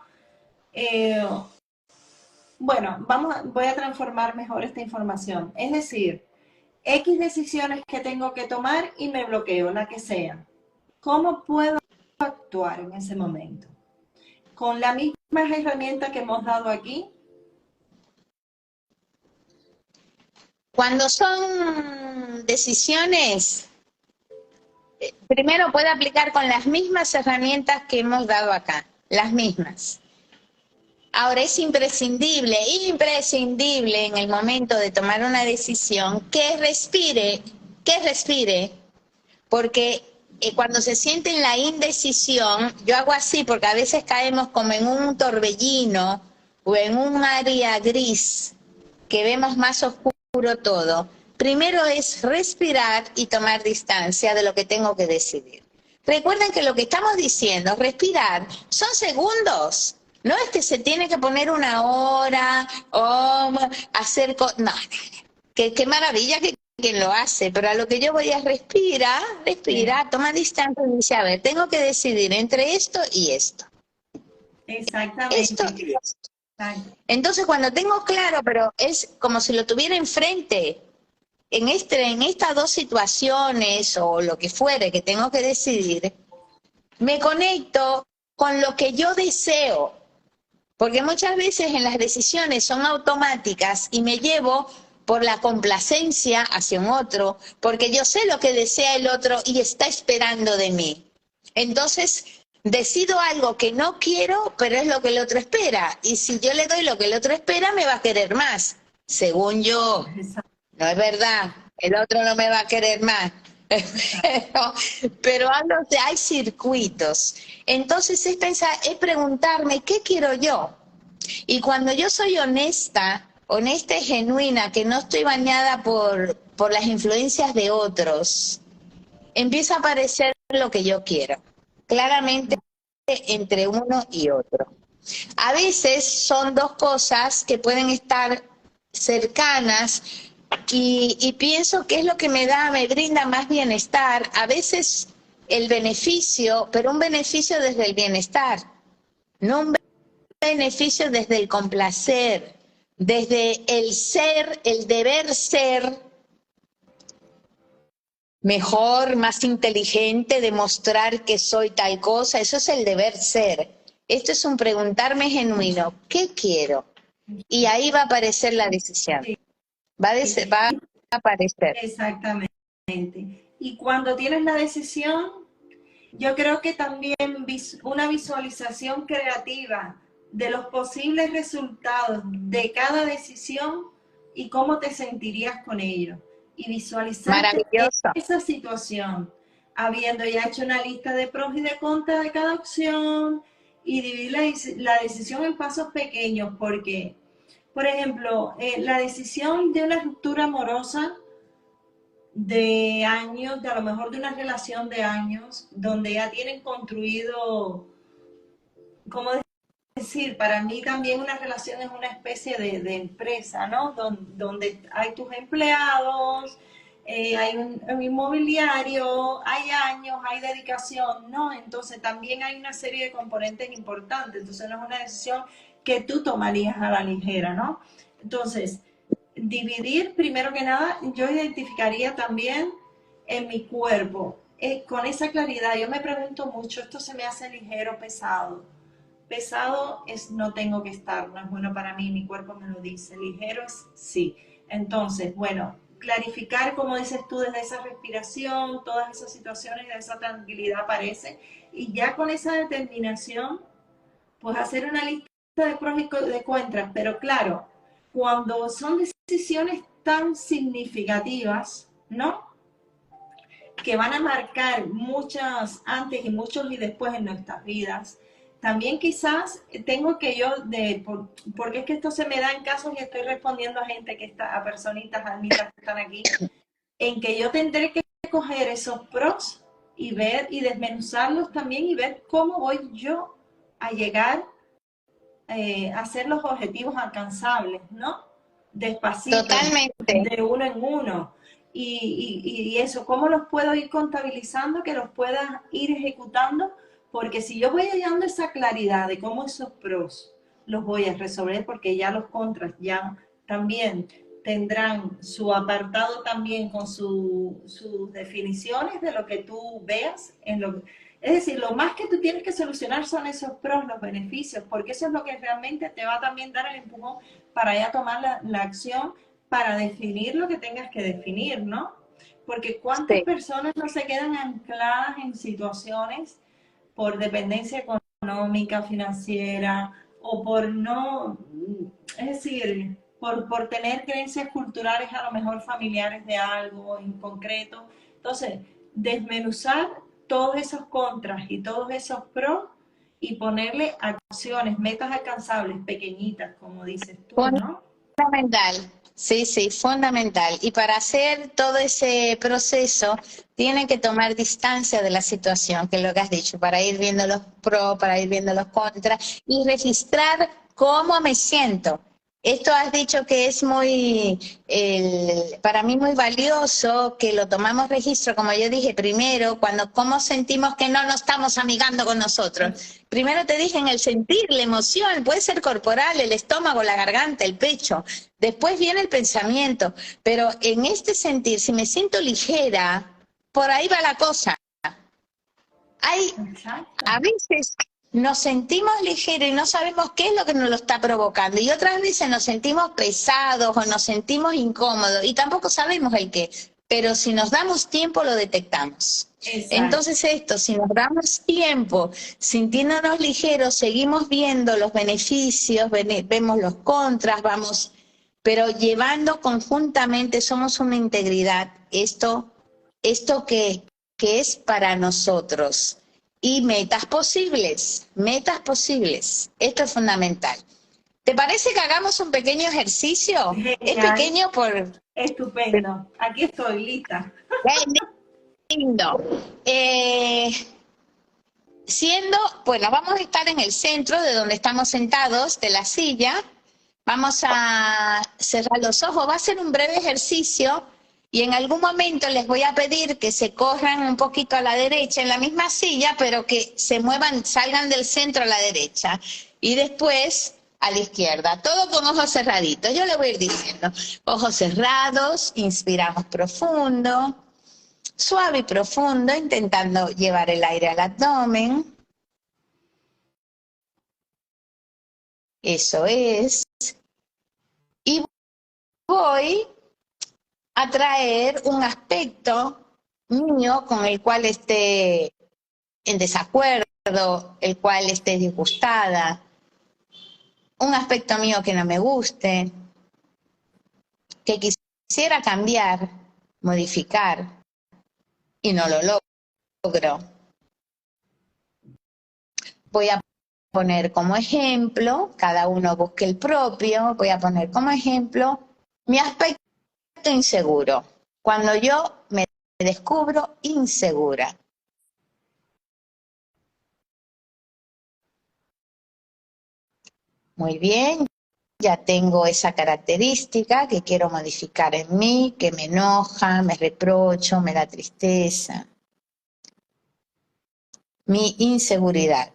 bueno, voy a transformar mejor esta información. Es decir, X decisiones que tengo que tomar y me bloqueo, la que sea. ¿Cómo puedo actuar en ese momento? Con la misma herramienta que hemos dado aquí. Cuando son decisiones, primero puede aplicar con las mismas herramientas que hemos dado acá, las mismas. Ahora es imprescindible en el momento de tomar una decisión que respire, porque cuando se siente en la indecisión, yo hago así porque a veces caemos como en un torbellino o en un área gris que vemos más oscuro todo. Primero es respirar y tomar distancia de lo que tengo que decidir. Recuerden que lo que estamos diciendo, respirar, son segundos. No es que se tiene que poner una hora o hacer cosas. No, qué maravilla que quien lo hace, pero a lo que yo voy a respira, toma distancia y dice, a ver, tengo que decidir entre esto y esto. Exactamente. Esto y esto. Entonces cuando tengo claro, pero es como si lo tuviera enfrente, en estas dos situaciones o lo que fuere que tengo que decidir, me conecto con lo que yo deseo, porque muchas veces en las decisiones son automáticas y me llevo por la complacencia hacia un otro, porque yo sé lo que desea el otro y está esperando de mí. Entonces decido algo que no quiero, pero es lo que el otro espera. Y si yo le doy lo que el otro espera, me va a querer más, según yo. No es verdad, el otro no me va a querer más. Pero hay circuitos. Entonces es preguntarme, ¿qué quiero yo? Y cuando yo soy honesta y genuina, que no estoy bañada por las influencias de otros, empieza a aparecer lo que yo quiero. claramente entre uno y otro. A veces son dos cosas que pueden estar cercanas y pienso que es lo que me brinda más bienestar. A veces el beneficio, pero un beneficio desde el bienestar, no un beneficio desde el complacer, desde el ser, el deber ser mejor, más inteligente, demostrar que soy tal cosa. Eso es el deber ser. Esto es un preguntarme genuino, ¿qué quiero? Y ahí va a aparecer la decisión. Sí. Va a aparecer. Exactamente. Y cuando tienes la decisión, yo creo que también una visualización creativa de los posibles resultados de cada decisión y cómo te sentirías con ello. Y visualizarte Maravilloso. esa situación, habiendo ya hecho una lista de pros y de contras de cada opción y dividir la decisión en pasos pequeños, porque, por ejemplo, la decisión de una ruptura amorosa de años, de a lo mejor de una relación de años, donde ya tienen construido, ¿cómo decir? Para mí también una relación es una especie de empresa, ¿no? Donde hay tus empleados, hay un inmobiliario, hay años, hay dedicación, ¿no? Entonces también hay una serie de componentes importantes, entonces no es una decisión que tú tomarías a la ligera, ¿no? Entonces, dividir, primero que nada, yo identificaría también en mi cuerpo, con esa claridad. Yo me pregunto mucho, ¿esto se me hace ligero o pesado? Pesado es no tengo que estar, no es bueno para mí, mi cuerpo me lo dice. Ligero es sí. Entonces, bueno, clarificar, como dices tú, desde esa respiración, todas esas situaciones, de esa tranquilidad aparece. Y ya con esa determinación, pues hacer una lista de pros y de contras. Pero claro, cuando son decisiones tan significativas, ¿no? Que van a marcar muchas antes y muchos y después en nuestras vidas. También quizás tengo que yo, porque es que esto se me da en casos y estoy respondiendo a gente que está, a personitas, almitas que están aquí, en que yo tendré que coger esos pros y ver y desmenuzarlos también y ver cómo voy yo a llegar a hacer los objetivos alcanzables, ¿no? Despacito, Totalmente. de uno en uno. Y eso, ¿cómo los puedo ir contabilizando, que los pueda ir ejecutando? Porque si yo voy hallando esa claridad de cómo esos pros los voy a resolver, porque ya los contras ya también tendrán su apartado también con sus definiciones de lo que tú veas en lo es decir, lo más que tú tienes que solucionar son esos pros, los beneficios, porque eso es lo que realmente te va a también dar el empujón para ya tomar la acción, para definir lo que tengas que definir, ¿no? Porque cuántas Sí. personas no se quedan ancladas en situaciones por dependencia económica, financiera, o por no, es decir, por tener creencias culturales, a lo mejor familiares de algo en concreto. Entonces, desmenuzar todos esos contras y todos esos pros y ponerle acciones, metas alcanzables, pequeñitas, como dices tú, ¿no? Fundamental, sí, sí, fundamental. Y para hacer todo ese proceso, tiene que tomar distancia de la situación, que es lo que has dicho, para ir viendo los pros, para ir viendo los contras y registrar cómo me siento. Esto has dicho que es para mí muy valioso, que lo tomamos registro, como yo dije primero, cuando cómo sentimos que no nos estamos amigando con nosotros. Primero te dije en el sentir, la emoción, puede ser corporal, el estómago, la garganta, el pecho. Después viene el pensamiento, pero en este sentir, si me siento ligera, por ahí va la cosa. A veces nos sentimos ligeros y no sabemos qué es lo que nos lo está provocando. Y otras veces nos sentimos pesados o nos sentimos incómodos y tampoco sabemos el qué. Pero si nos damos tiempo lo detectamos. Exacto. Entonces si nos damos tiempo sintiéndonos ligeros, seguimos viendo los beneficios, vemos los contras, pero llevando conjuntamente, somos una integridad, esto que es para nosotros. Y metas posibles, metas posibles. Esto es fundamental. ¿Te parece que hagamos un pequeño ejercicio? Genial. Es pequeño por... Estupendo. Aquí estoy lista. Lindo. bueno, vamos a estar en el centro de donde estamos sentados, de la silla. Vamos a cerrar los ojos, va a ser un breve ejercicio y en algún momento les voy a pedir que se corran un poquito a la derecha en la misma silla, pero que se muevan, salgan del centro a la derecha y después a la izquierda, todo con ojos cerraditos. Yo les voy a ir diciendo, ojos cerrados, inspiramos profundo, suave y profundo, intentando llevar el aire al abdomen. Eso es. Y voy a traer un aspecto mío con el cual esté en desacuerdo, el cual esté disgustada, un aspecto mío que no me guste, que quisiera cambiar, modificar, y no lo logro. Voy a poner como ejemplo, cada uno busque el propio, voy a poner como ejemplo mi aspecto inseguro, cuando yo me descubro insegura. Muy bien, ya tengo esa característica que quiero modificar en mí, que me enoja, me reprocho, me da tristeza. Mi inseguridad,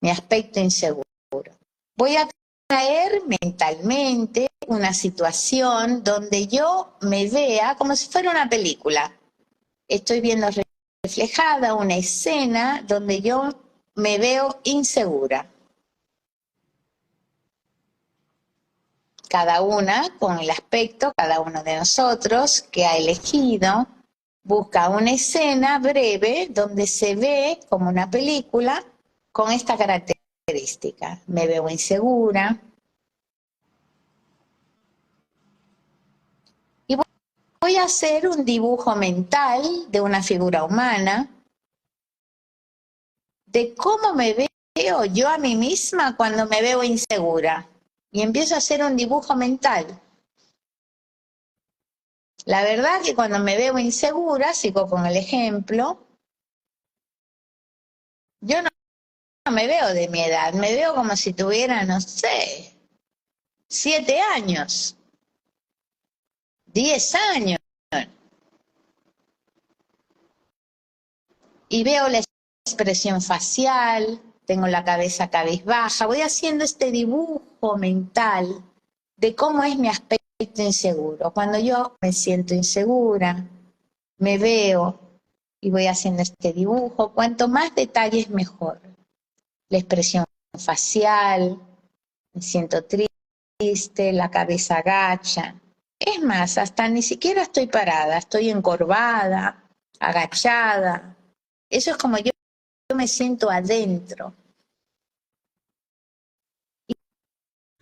mi aspecto inseguro. Voy a traer mentalmente una situación donde yo me vea como si fuera una película. Estoy viendo reflejada una escena donde yo me veo insegura. Cada una con el aspecto, cada uno de nosotros que ha elegido, busca una escena breve donde se ve como una película con esta característica. Me veo insegura. Y voy a hacer un dibujo mental de una figura humana, de cómo me veo yo a mí misma cuando me veo insegura. Y empiezo a hacer un dibujo mental. La verdad que cuando me veo insegura, sigo con el ejemplo, yo no me veo de mi edad, me veo como si tuviera, no sé, 7 años, 10 años. Y veo la expresión facial, tengo la cabeza cabizbaja, voy haciendo este dibujo mental de cómo es mi aspecto inseguro. Cuando yo me siento insegura, me veo y voy haciendo este dibujo, cuanto más detalles mejor. La expresión facial, me siento triste, la cabeza agacha. Es más, hasta ni siquiera estoy parada, estoy encorvada, agachada. Eso es como yo me siento adentro.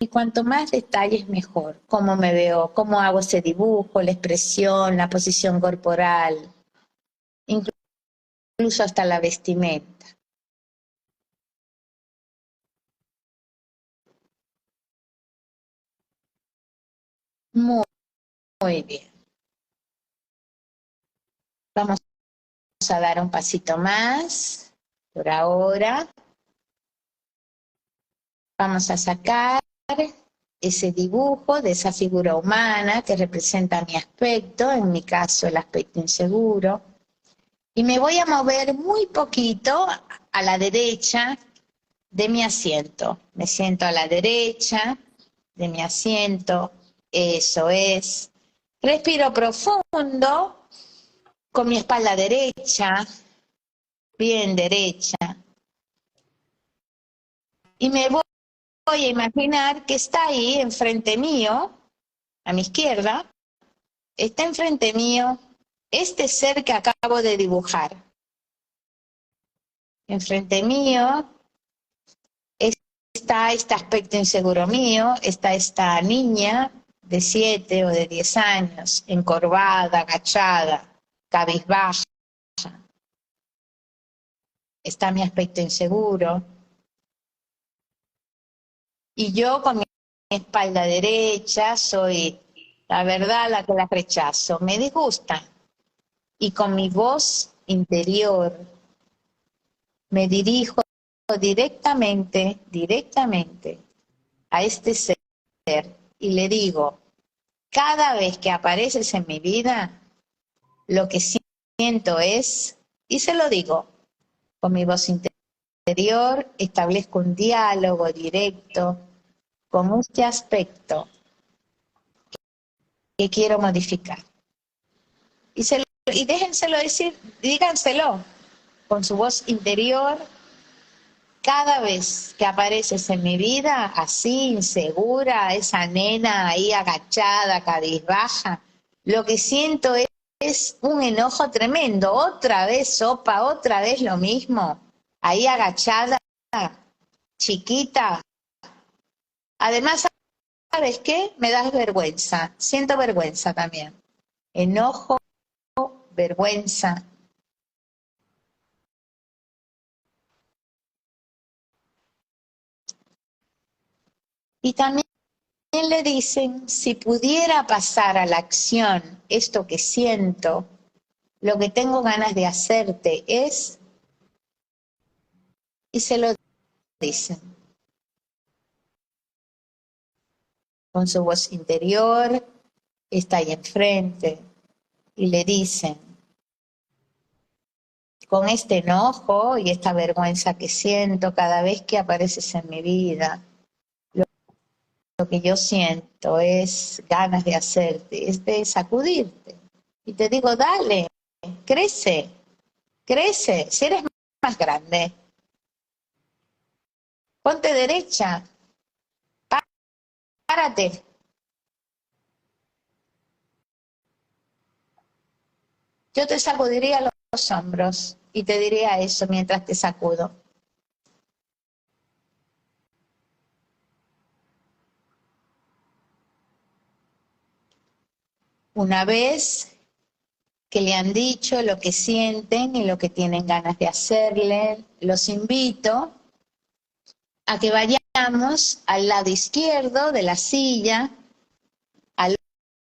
Y cuanto más detalles mejor, cómo me veo, cómo hago ese dibujo, la expresión, la posición corporal, incluso hasta la vestimenta. Muy bien. Vamos a dar un pasito más por ahora. Vamos a sacar ese dibujo de esa figura humana que representa mi aspecto, en mi caso el aspecto inseguro, y me voy a mover muy poquito a la derecha de mi asiento. Me siento a la derecha de mi asiento, eso es. Respiro profundo con mi espalda derecha, bien derecha, y me voy a imaginar que está ahí enfrente mío, a mi izquierda, está enfrente mío este ser que acabo de dibujar. Enfrente mío está este aspecto inseguro mío, está esta niña de 7 o de 10 años, encorvada, agachada, cabizbaja. Está mi aspecto inseguro. Y yo con mi espalda derecha soy, la verdad, la que la rechazo. Me disgusta. Y con mi voz interior me dirijo directamente a este ser y le digo, cada vez que apareces en mi vida, lo que siento es, y se lo digo con mi voz interior, establezco un diálogo directo con este aspecto que quiero modificar. Y déjenselo decir, díganselo con su voz interior. Cada vez que apareces en mi vida, así, insegura, esa nena ahí agachada, cabizbaja, lo que siento es un enojo tremendo. Otra vez sopa, otra vez lo mismo. Ahí agachada, chiquita. Además, ¿sabes qué? Me das vergüenza. Siento vergüenza también. Enojo, vergüenza. Y también le dicen, si pudiera pasar a la acción esto que siento, lo que tengo ganas de hacerte es, y se lo dicen con su voz interior, está ahí enfrente, y le dicen, con este enojo y esta vergüenza que siento cada vez que apareces en mi vida, lo que yo siento es ganas de hacerte, es de sacudirte. Y te digo, dale, crece, crece, si eres más grande, ponte derecha, párate. Yo te sacudiría los hombros y te diría eso mientras te sacudo. Una vez que le han dicho lo que sienten y lo que tienen ganas de hacerle, los invito a que vayamos al lado izquierdo de la silla, al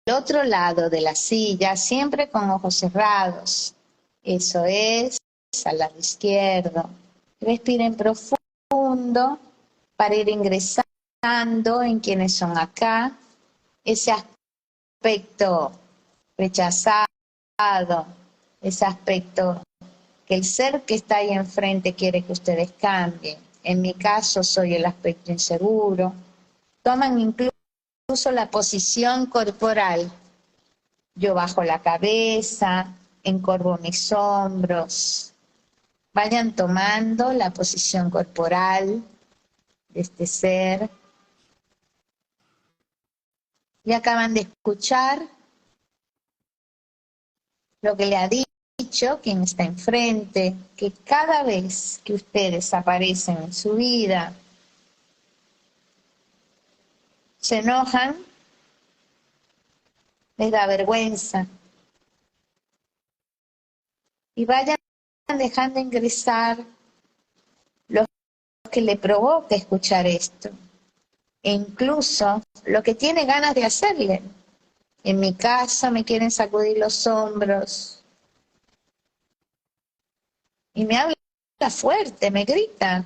otro lado de la silla, siempre con ojos cerrados. Eso es, al lado izquierdo. Respiren profundo para ir ingresando en quienes son acá, ese aspecto rechazado, ese aspecto que el ser que está ahí enfrente quiere que ustedes cambien. En mi caso soy el aspecto inseguro. Toman incluso la posición corporal. Yo bajo la cabeza, encorvo mis hombros. Vayan tomando la posición corporal de este ser. Y acaban de escuchar lo que le ha dicho quien está enfrente, que cada vez que ustedes aparecen en su vida, se enojan, les da vergüenza, y vayan dejando ingresar lo que le provoca escuchar esto, e incluso lo que tiene ganas de hacerle. En mi caso me quieren sacudir los hombros, y me habla fuerte, me grita.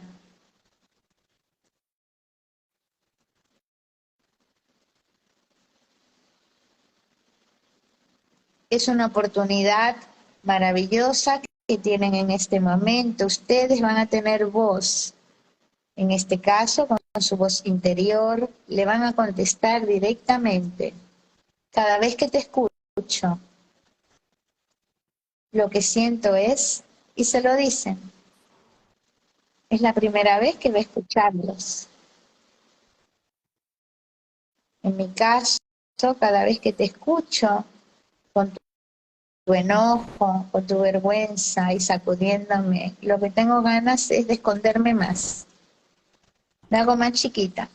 Es una oportunidad maravillosa que tienen en este momento. Ustedes van a tener voz. En este caso, con su voz interior, le van a contestar directamente. Cada vez que te escucho, lo que siento es, y se lo dicen. Es la primera vez que voy a escucharlos. En mi caso, cada vez que te escucho, con tu enojo, con tu vergüenza y sacudiéndome, lo que tengo ganas es de esconderme más. Me hago más chiquita.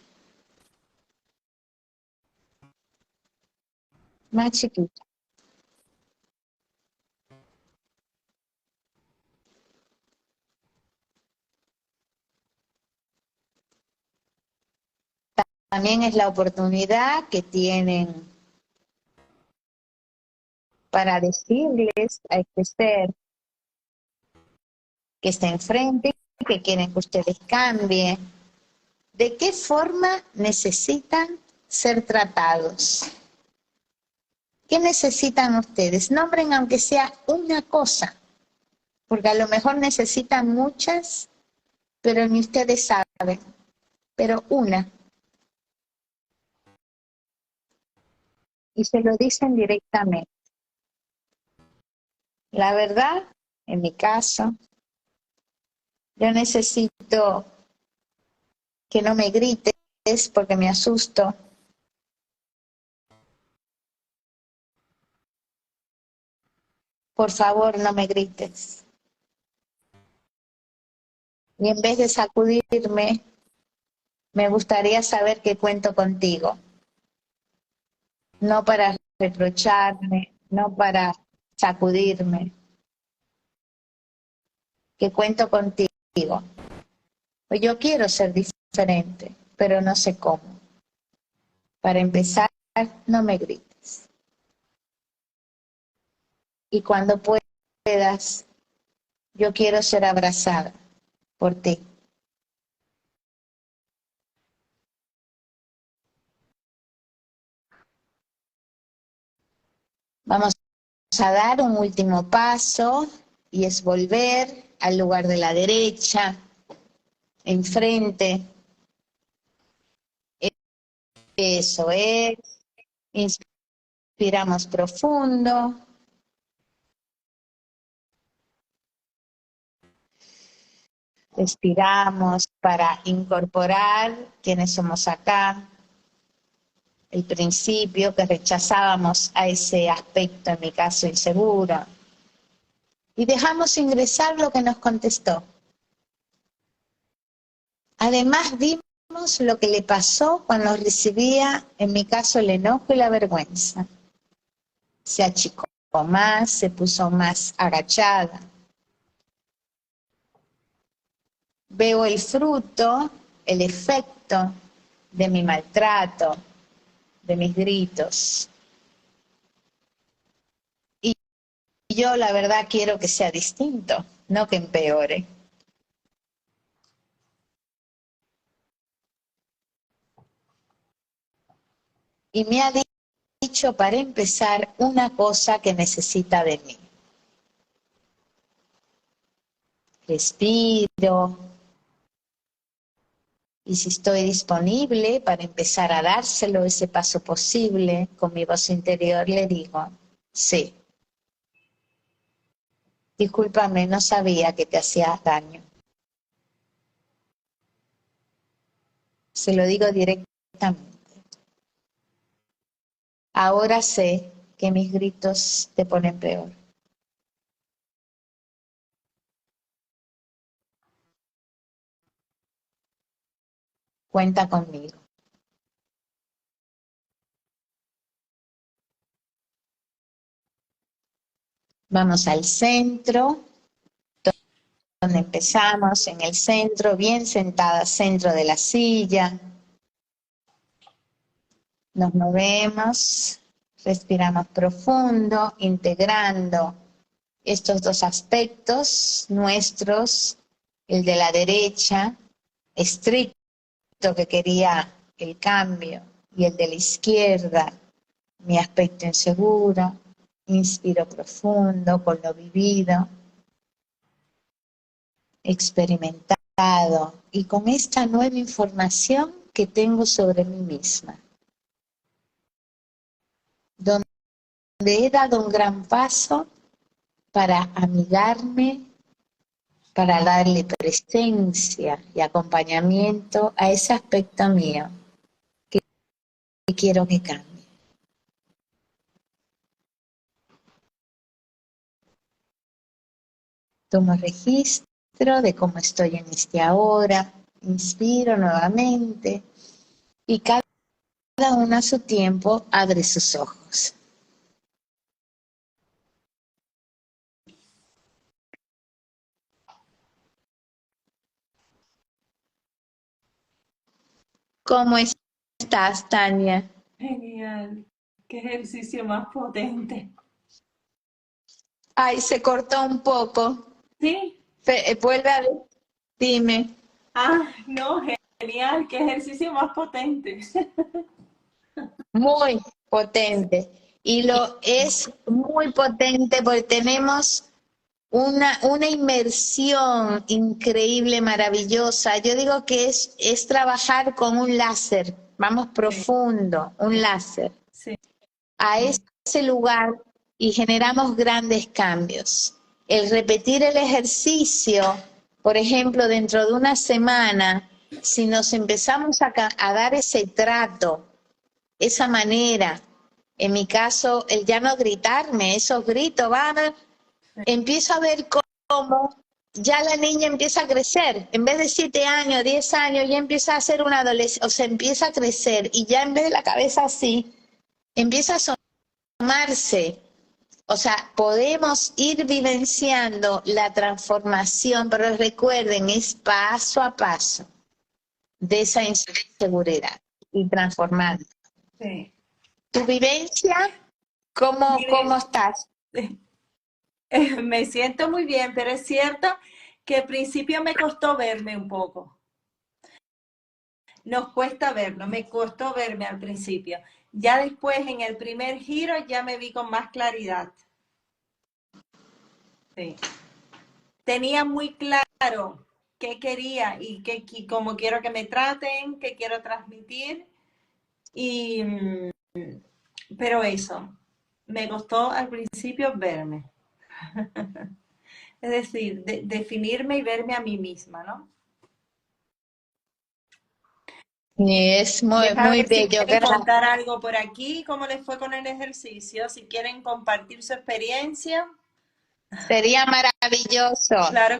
Más chiquita. También es la oportunidad que tienen para decirles a este ser que está enfrente que quieren que ustedes cambien. ¿De qué forma necesitan ser tratados? ¿Qué necesitan ustedes? Nombren aunque sea una cosa, porque a lo mejor necesitan muchas, pero ni ustedes saben, pero una. Y se lo dicen directamente. La verdad, en mi caso, yo necesito que no me grites porque me asusto. Por favor, no me grites. Y en vez de sacudirme, me gustaría saber que cuento contigo. No para reprocharme, no para sacudirme, que cuento contigo. Pues yo quiero ser diferente, pero no sé cómo. Para empezar, no me grites. Y cuando puedas, yo quiero ser abrazada por ti. Vamos a dar un último paso y es volver al lugar de la derecha, enfrente. Eso es. Inspiramos profundo. Respiramos para incorporar quienes somos acá, el principio que rechazábamos a ese aspecto, en mi caso, inseguro. Y dejamos ingresar lo que nos contestó. Además, vimos lo que le pasó cuando recibía, en mi caso, el enojo y la vergüenza. Se achicó más, se puso más agachada. Veo el fruto, el efecto de mi maltrato, de mis gritos. Y yo la verdad quiero que sea distinto, no que empeore. Y me ha dicho para empezar una cosa que necesita de mí. Respiro. Y si estoy disponible para empezar a dárselo ese paso posible, con mi voz interior le digo, sí. Discúlpame, no sabía que te hacía daño. Se lo digo directamente. Ahora sé que mis gritos te ponen peor. Cuenta conmigo. Vamos al centro, donde empezamos, en el centro, bien sentada, centro de la silla. Nos movemos, respiramos profundo, integrando estos dos aspectos nuestros, el de la derecha, estricto, que quería el cambio, y el de la izquierda, mi aspecto inseguro. Inspiro profundo con lo vivido, experimentado, y con esta nueva información que tengo sobre mí misma, donde he dado un gran paso para amigarme, para darle presencia y acompañamiento a ese aspecto mío que quiero que cambie. Tomo registro de cómo estoy en este ahora, inspiro nuevamente y cada uno a su tiempo abre sus ojos. ¿Cómo estás, Tania? Genial. Qué ejercicio más potente. Ay, se cortó un poco. Sí, Vuelve a ver. Dime. Ah, no, genial, qué ejercicio más potente. Muy potente. Y lo es muy potente porque tenemos una inmersión increíble, maravillosa. Yo digo que es trabajar con un láser, vamos Sí, profundo, un láser, sí, a ese lugar y generamos grandes cambios. El repetir el ejercicio, por ejemplo, dentro de una semana, si nos empezamos a dar ese trato, esa manera, en mi caso, el ya no gritarme, esos gritos, van, empiezo a ver cómo ya la niña empieza a crecer. En vez de 7 años, 10 años, ya empieza a ser una adolescente, o sea, empieza a crecer y ya en vez de la cabeza así, empieza a asomarse. O sea, podemos ir vivenciando la transformación, pero recuerden, es paso a paso de esa inseguridad y transformar. sí. ¿Tu vivencia? ¿Cómo Mire, estás? me siento muy bien, pero es cierto que al principio me costó verme un poco. Nos cuesta verlo, me costó verme al principio. Ya después, en el primer giro, ya me vi con más claridad. Sí. Tenía muy claro qué quería y cómo quiero que me traten, qué quiero transmitir. Y, pero eso, me costó al principio verme. Es decir, definirme y verme a mí misma, ¿no? Y es muy, Deja muy ver si bello. quieren contar algo por aquí, cómo les fue con el ejercicio, si quieren compartir su experiencia. Sería maravilloso Claro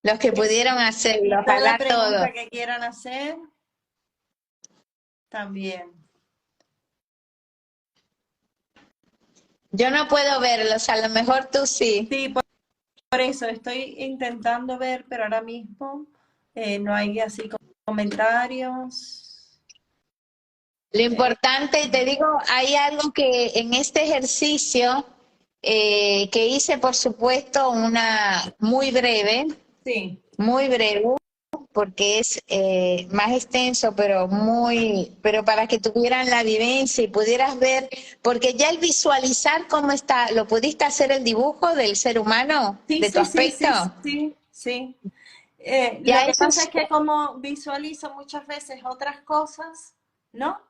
los que que sí. pudieron hacerlo, Y toda ojalá todos. pregunta que quieran hacer, también. Yo no puedo verlos, a lo mejor tú sí. Sí, por eso estoy intentando ver, pero ahora mismo no hay así comentarios. Lo Eh, importante, te digo, hay algo que en este ejercicio que hice, por supuesto, una sí, muy breve, porque es más extenso, pero para que tuvieran la vivencia y pudieras ver, porque ya el visualizar cómo está, ¿lo pudiste hacer el dibujo del ser humano, sí, de tu sí, sí, aspecto? sí, sí, sí. Lo Ya que eso pasa es, es que como visualizo muchas veces otras cosas, ¿no?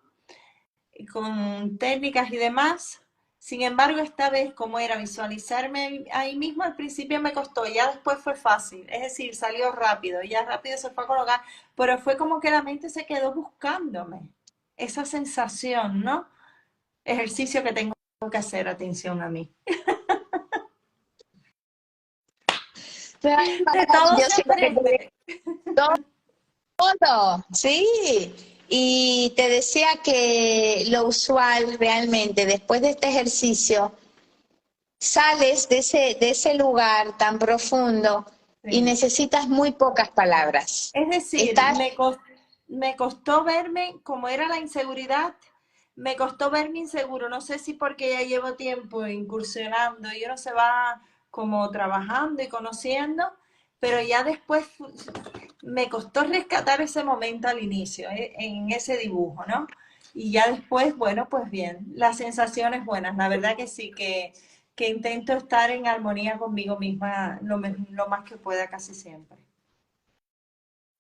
Con técnicas y demás. Sin embargo, esta vez, como era visualizarme ahí mismo, al principio me costó, ya después fue fácil, es decir, salió rápido, ya rápido se fue a colocar, pero fue como que la mente se quedó buscándome, esa sensación, ¿no? Ejercicio que tengo que hacer, atención a mí. De todo se maravilloso lo que te aprende. todo, sí. Y te decía que lo usual realmente, después de este ejercicio, sales de ese lugar tan profundo y Sí. necesitas muy pocas palabras. Es decir, Estás, me costó verme, como era la inseguridad, me costó verme inseguro. No sé si porque ya llevo tiempo incursionando y uno se va como trabajando y conociendo, pero ya después me costó rescatar ese momento al inicio, en ese dibujo, ¿no? Y ya después, bueno, pues bien, las sensaciones buenas. La verdad que sí, que intento estar en armonía conmigo misma lo más que pueda casi siempre.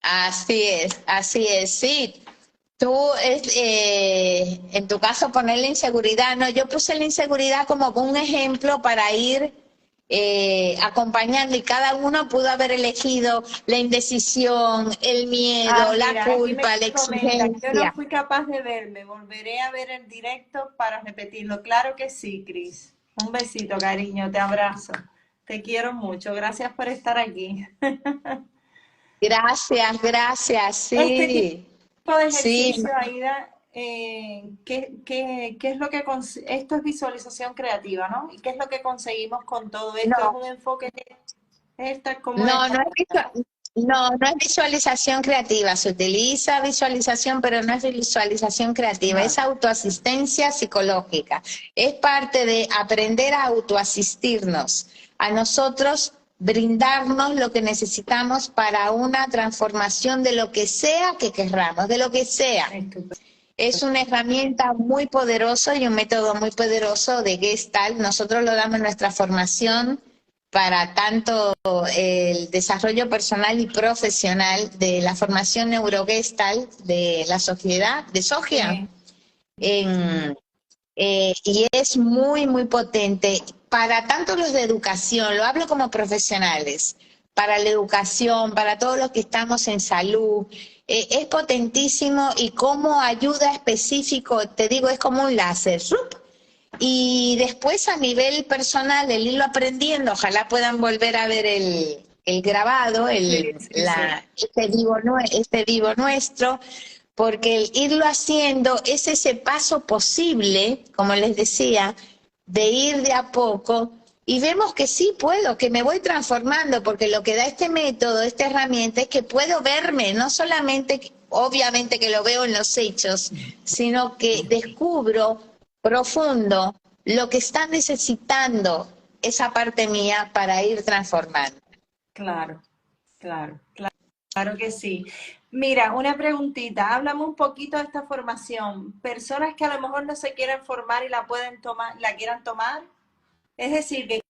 así es, sí. Tú, en tu caso, poner la inseguridad, no, yo puse la inseguridad como un ejemplo para ir acompañando y cada uno pudo haber elegido la indecisión, el Ah, miedo, la mira, aquí me culpa, la comentan, yo no exigencia. fui capaz de verme, volveré a ver el directo para repetirlo. Claro que sí, Cris. Un besito, cariño, te abrazo. Te quiero mucho, gracias por estar aquí. Gracias, gracias, Este tipo sí, de sí, ejercicio, Aida, qué es lo que esto es visualización creativa, ¿no? ¿Y qué es lo que conseguimos con todo esto? ¿Es no, un enfoque esta cómo es? no, no es visualización creativa, se utiliza visualización, pero no es visualización creativa, es Vale. autoasistencia psicológica, es parte de aprender a autoasistirnos a nosotros brindarnos lo que necesitamos para una transformación de lo que sea que querramos, de lo que sea. Estupendo. Es una herramienta muy poderosa y un método muy poderoso de Gestalt. Nosotros lo damos en nuestra formación para tanto el desarrollo personal y profesional de la formación Neurogestalt de la sociedad de Sogia. Y es muy, muy potente para tanto los de educación, lo hablo como profesionales, para la educación, para todos los que estamos en salud, es potentísimo y como ayuda específico, te digo, es como un láser. ¡Rup! Y después a nivel personal, el irlo aprendiendo, ojalá puedan volver a ver el grabado, este vivo nuestro, porque el irlo haciendo es ese paso posible, como les decía, de ir de a poco, y vemos que sí puedo, que me voy transformando, porque lo que da este método, esta herramienta, es que puedo verme, no solamente, obviamente que lo veo en los hechos, sino que descubro profundo lo que está necesitando esa parte mía para ir transformando. Claro, claro, claro, claro que sí. Mira, una preguntita, háblame un poquito de esta formación. Personas que a lo mejor no se quieren formar y la pueden tomar, la quieran tomar, es decir, que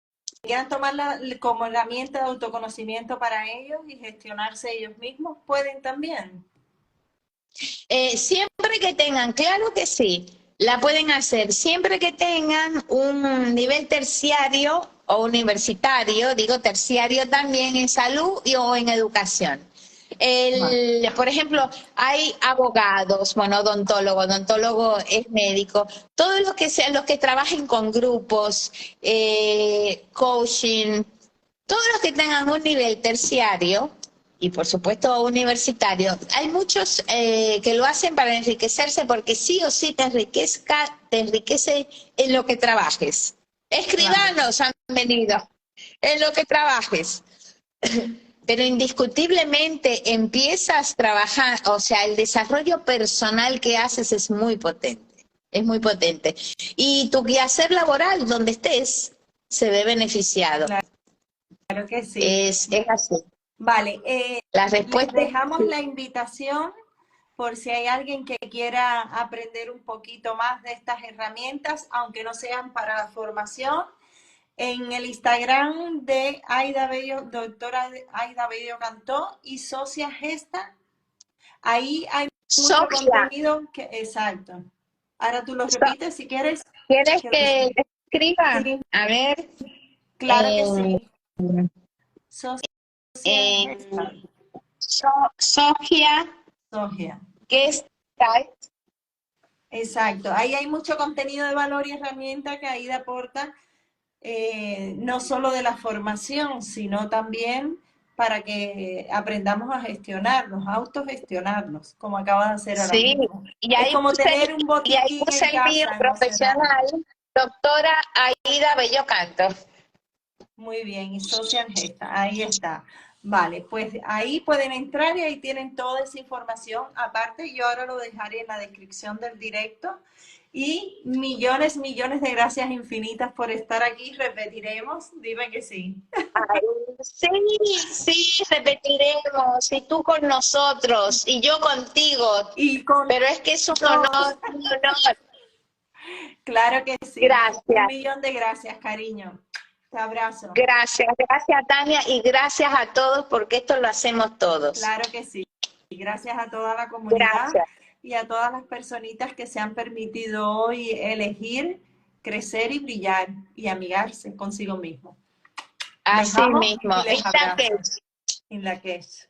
quieran tomarla como herramienta de autoconocimiento para ellos y gestionarse ellos mismos, pueden también. Siempre que tengan, claro que sí, la pueden hacer, siempre que tengan un nivel terciario o universitario, digo terciario también en salud o en educación. Por ejemplo, hay abogados, bueno, odontólogo es médico, todos los que sean los que trabajen con grupos, coaching, todos los que tengan un nivel terciario y por supuesto universitario, hay muchos que lo hacen para enriquecerse porque sí o sí te enriquece en lo que trabajes. Escribanos han venido, en lo que trabajes. Pero indiscutiblemente empiezas a trabajar, o sea, el desarrollo personal que haces es muy potente, es muy potente. Y tu quehacer laboral, donde estés, se ve beneficiado. Claro que sí. Es así. Vale, La les respuesta dejamos la invitación por si hay alguien que quiera aprender un poquito más de estas herramientas, aunque no sean para formación. En el Instagram de Aida Bello, doctora Aida Bello Cantó y Socia Gesta, ahí hay mucho contenido que, exacto. Ahora tú lo repites si quieres. ¿Quieres que escriba? Sí, A ver. claro que sí. Socia Gesta. Sogia Gestalt. Exacto, ahí hay mucho contenido de valor y herramienta que Aida aporta, no solo de la formación, sino también para que aprendamos a gestionarnos, a autogestionarnos, como acaba de hacer ahora mismo. Y es como tener un y ahí botiquín puse en el mío casa profesional, doctora Aida Bello Canto. Muy bien, y Social Gesta, ahí está. Vale, pues ahí pueden entrar y ahí tienen toda esa información. Aparte, yo ahora lo dejaré en la descripción del directo. Y millones, millones de gracias infinitas por estar aquí. Repetiremos, dime que sí. Ay, sí, repetiremos. Y tú con nosotros, y yo contigo. Pero es que es un honor, un honor. Claro que sí. Gracias. 1.000.000 de gracias, cariño. Te abrazo. Gracias, Tania, y gracias a todos porque esto lo hacemos todos. Claro que sí. Y gracias a toda la comunidad. Gracias. Y a todas las personitas que se han permitido hoy elegir, crecer y brillar y amigarse consigo mismo. Así mismo. En la que es.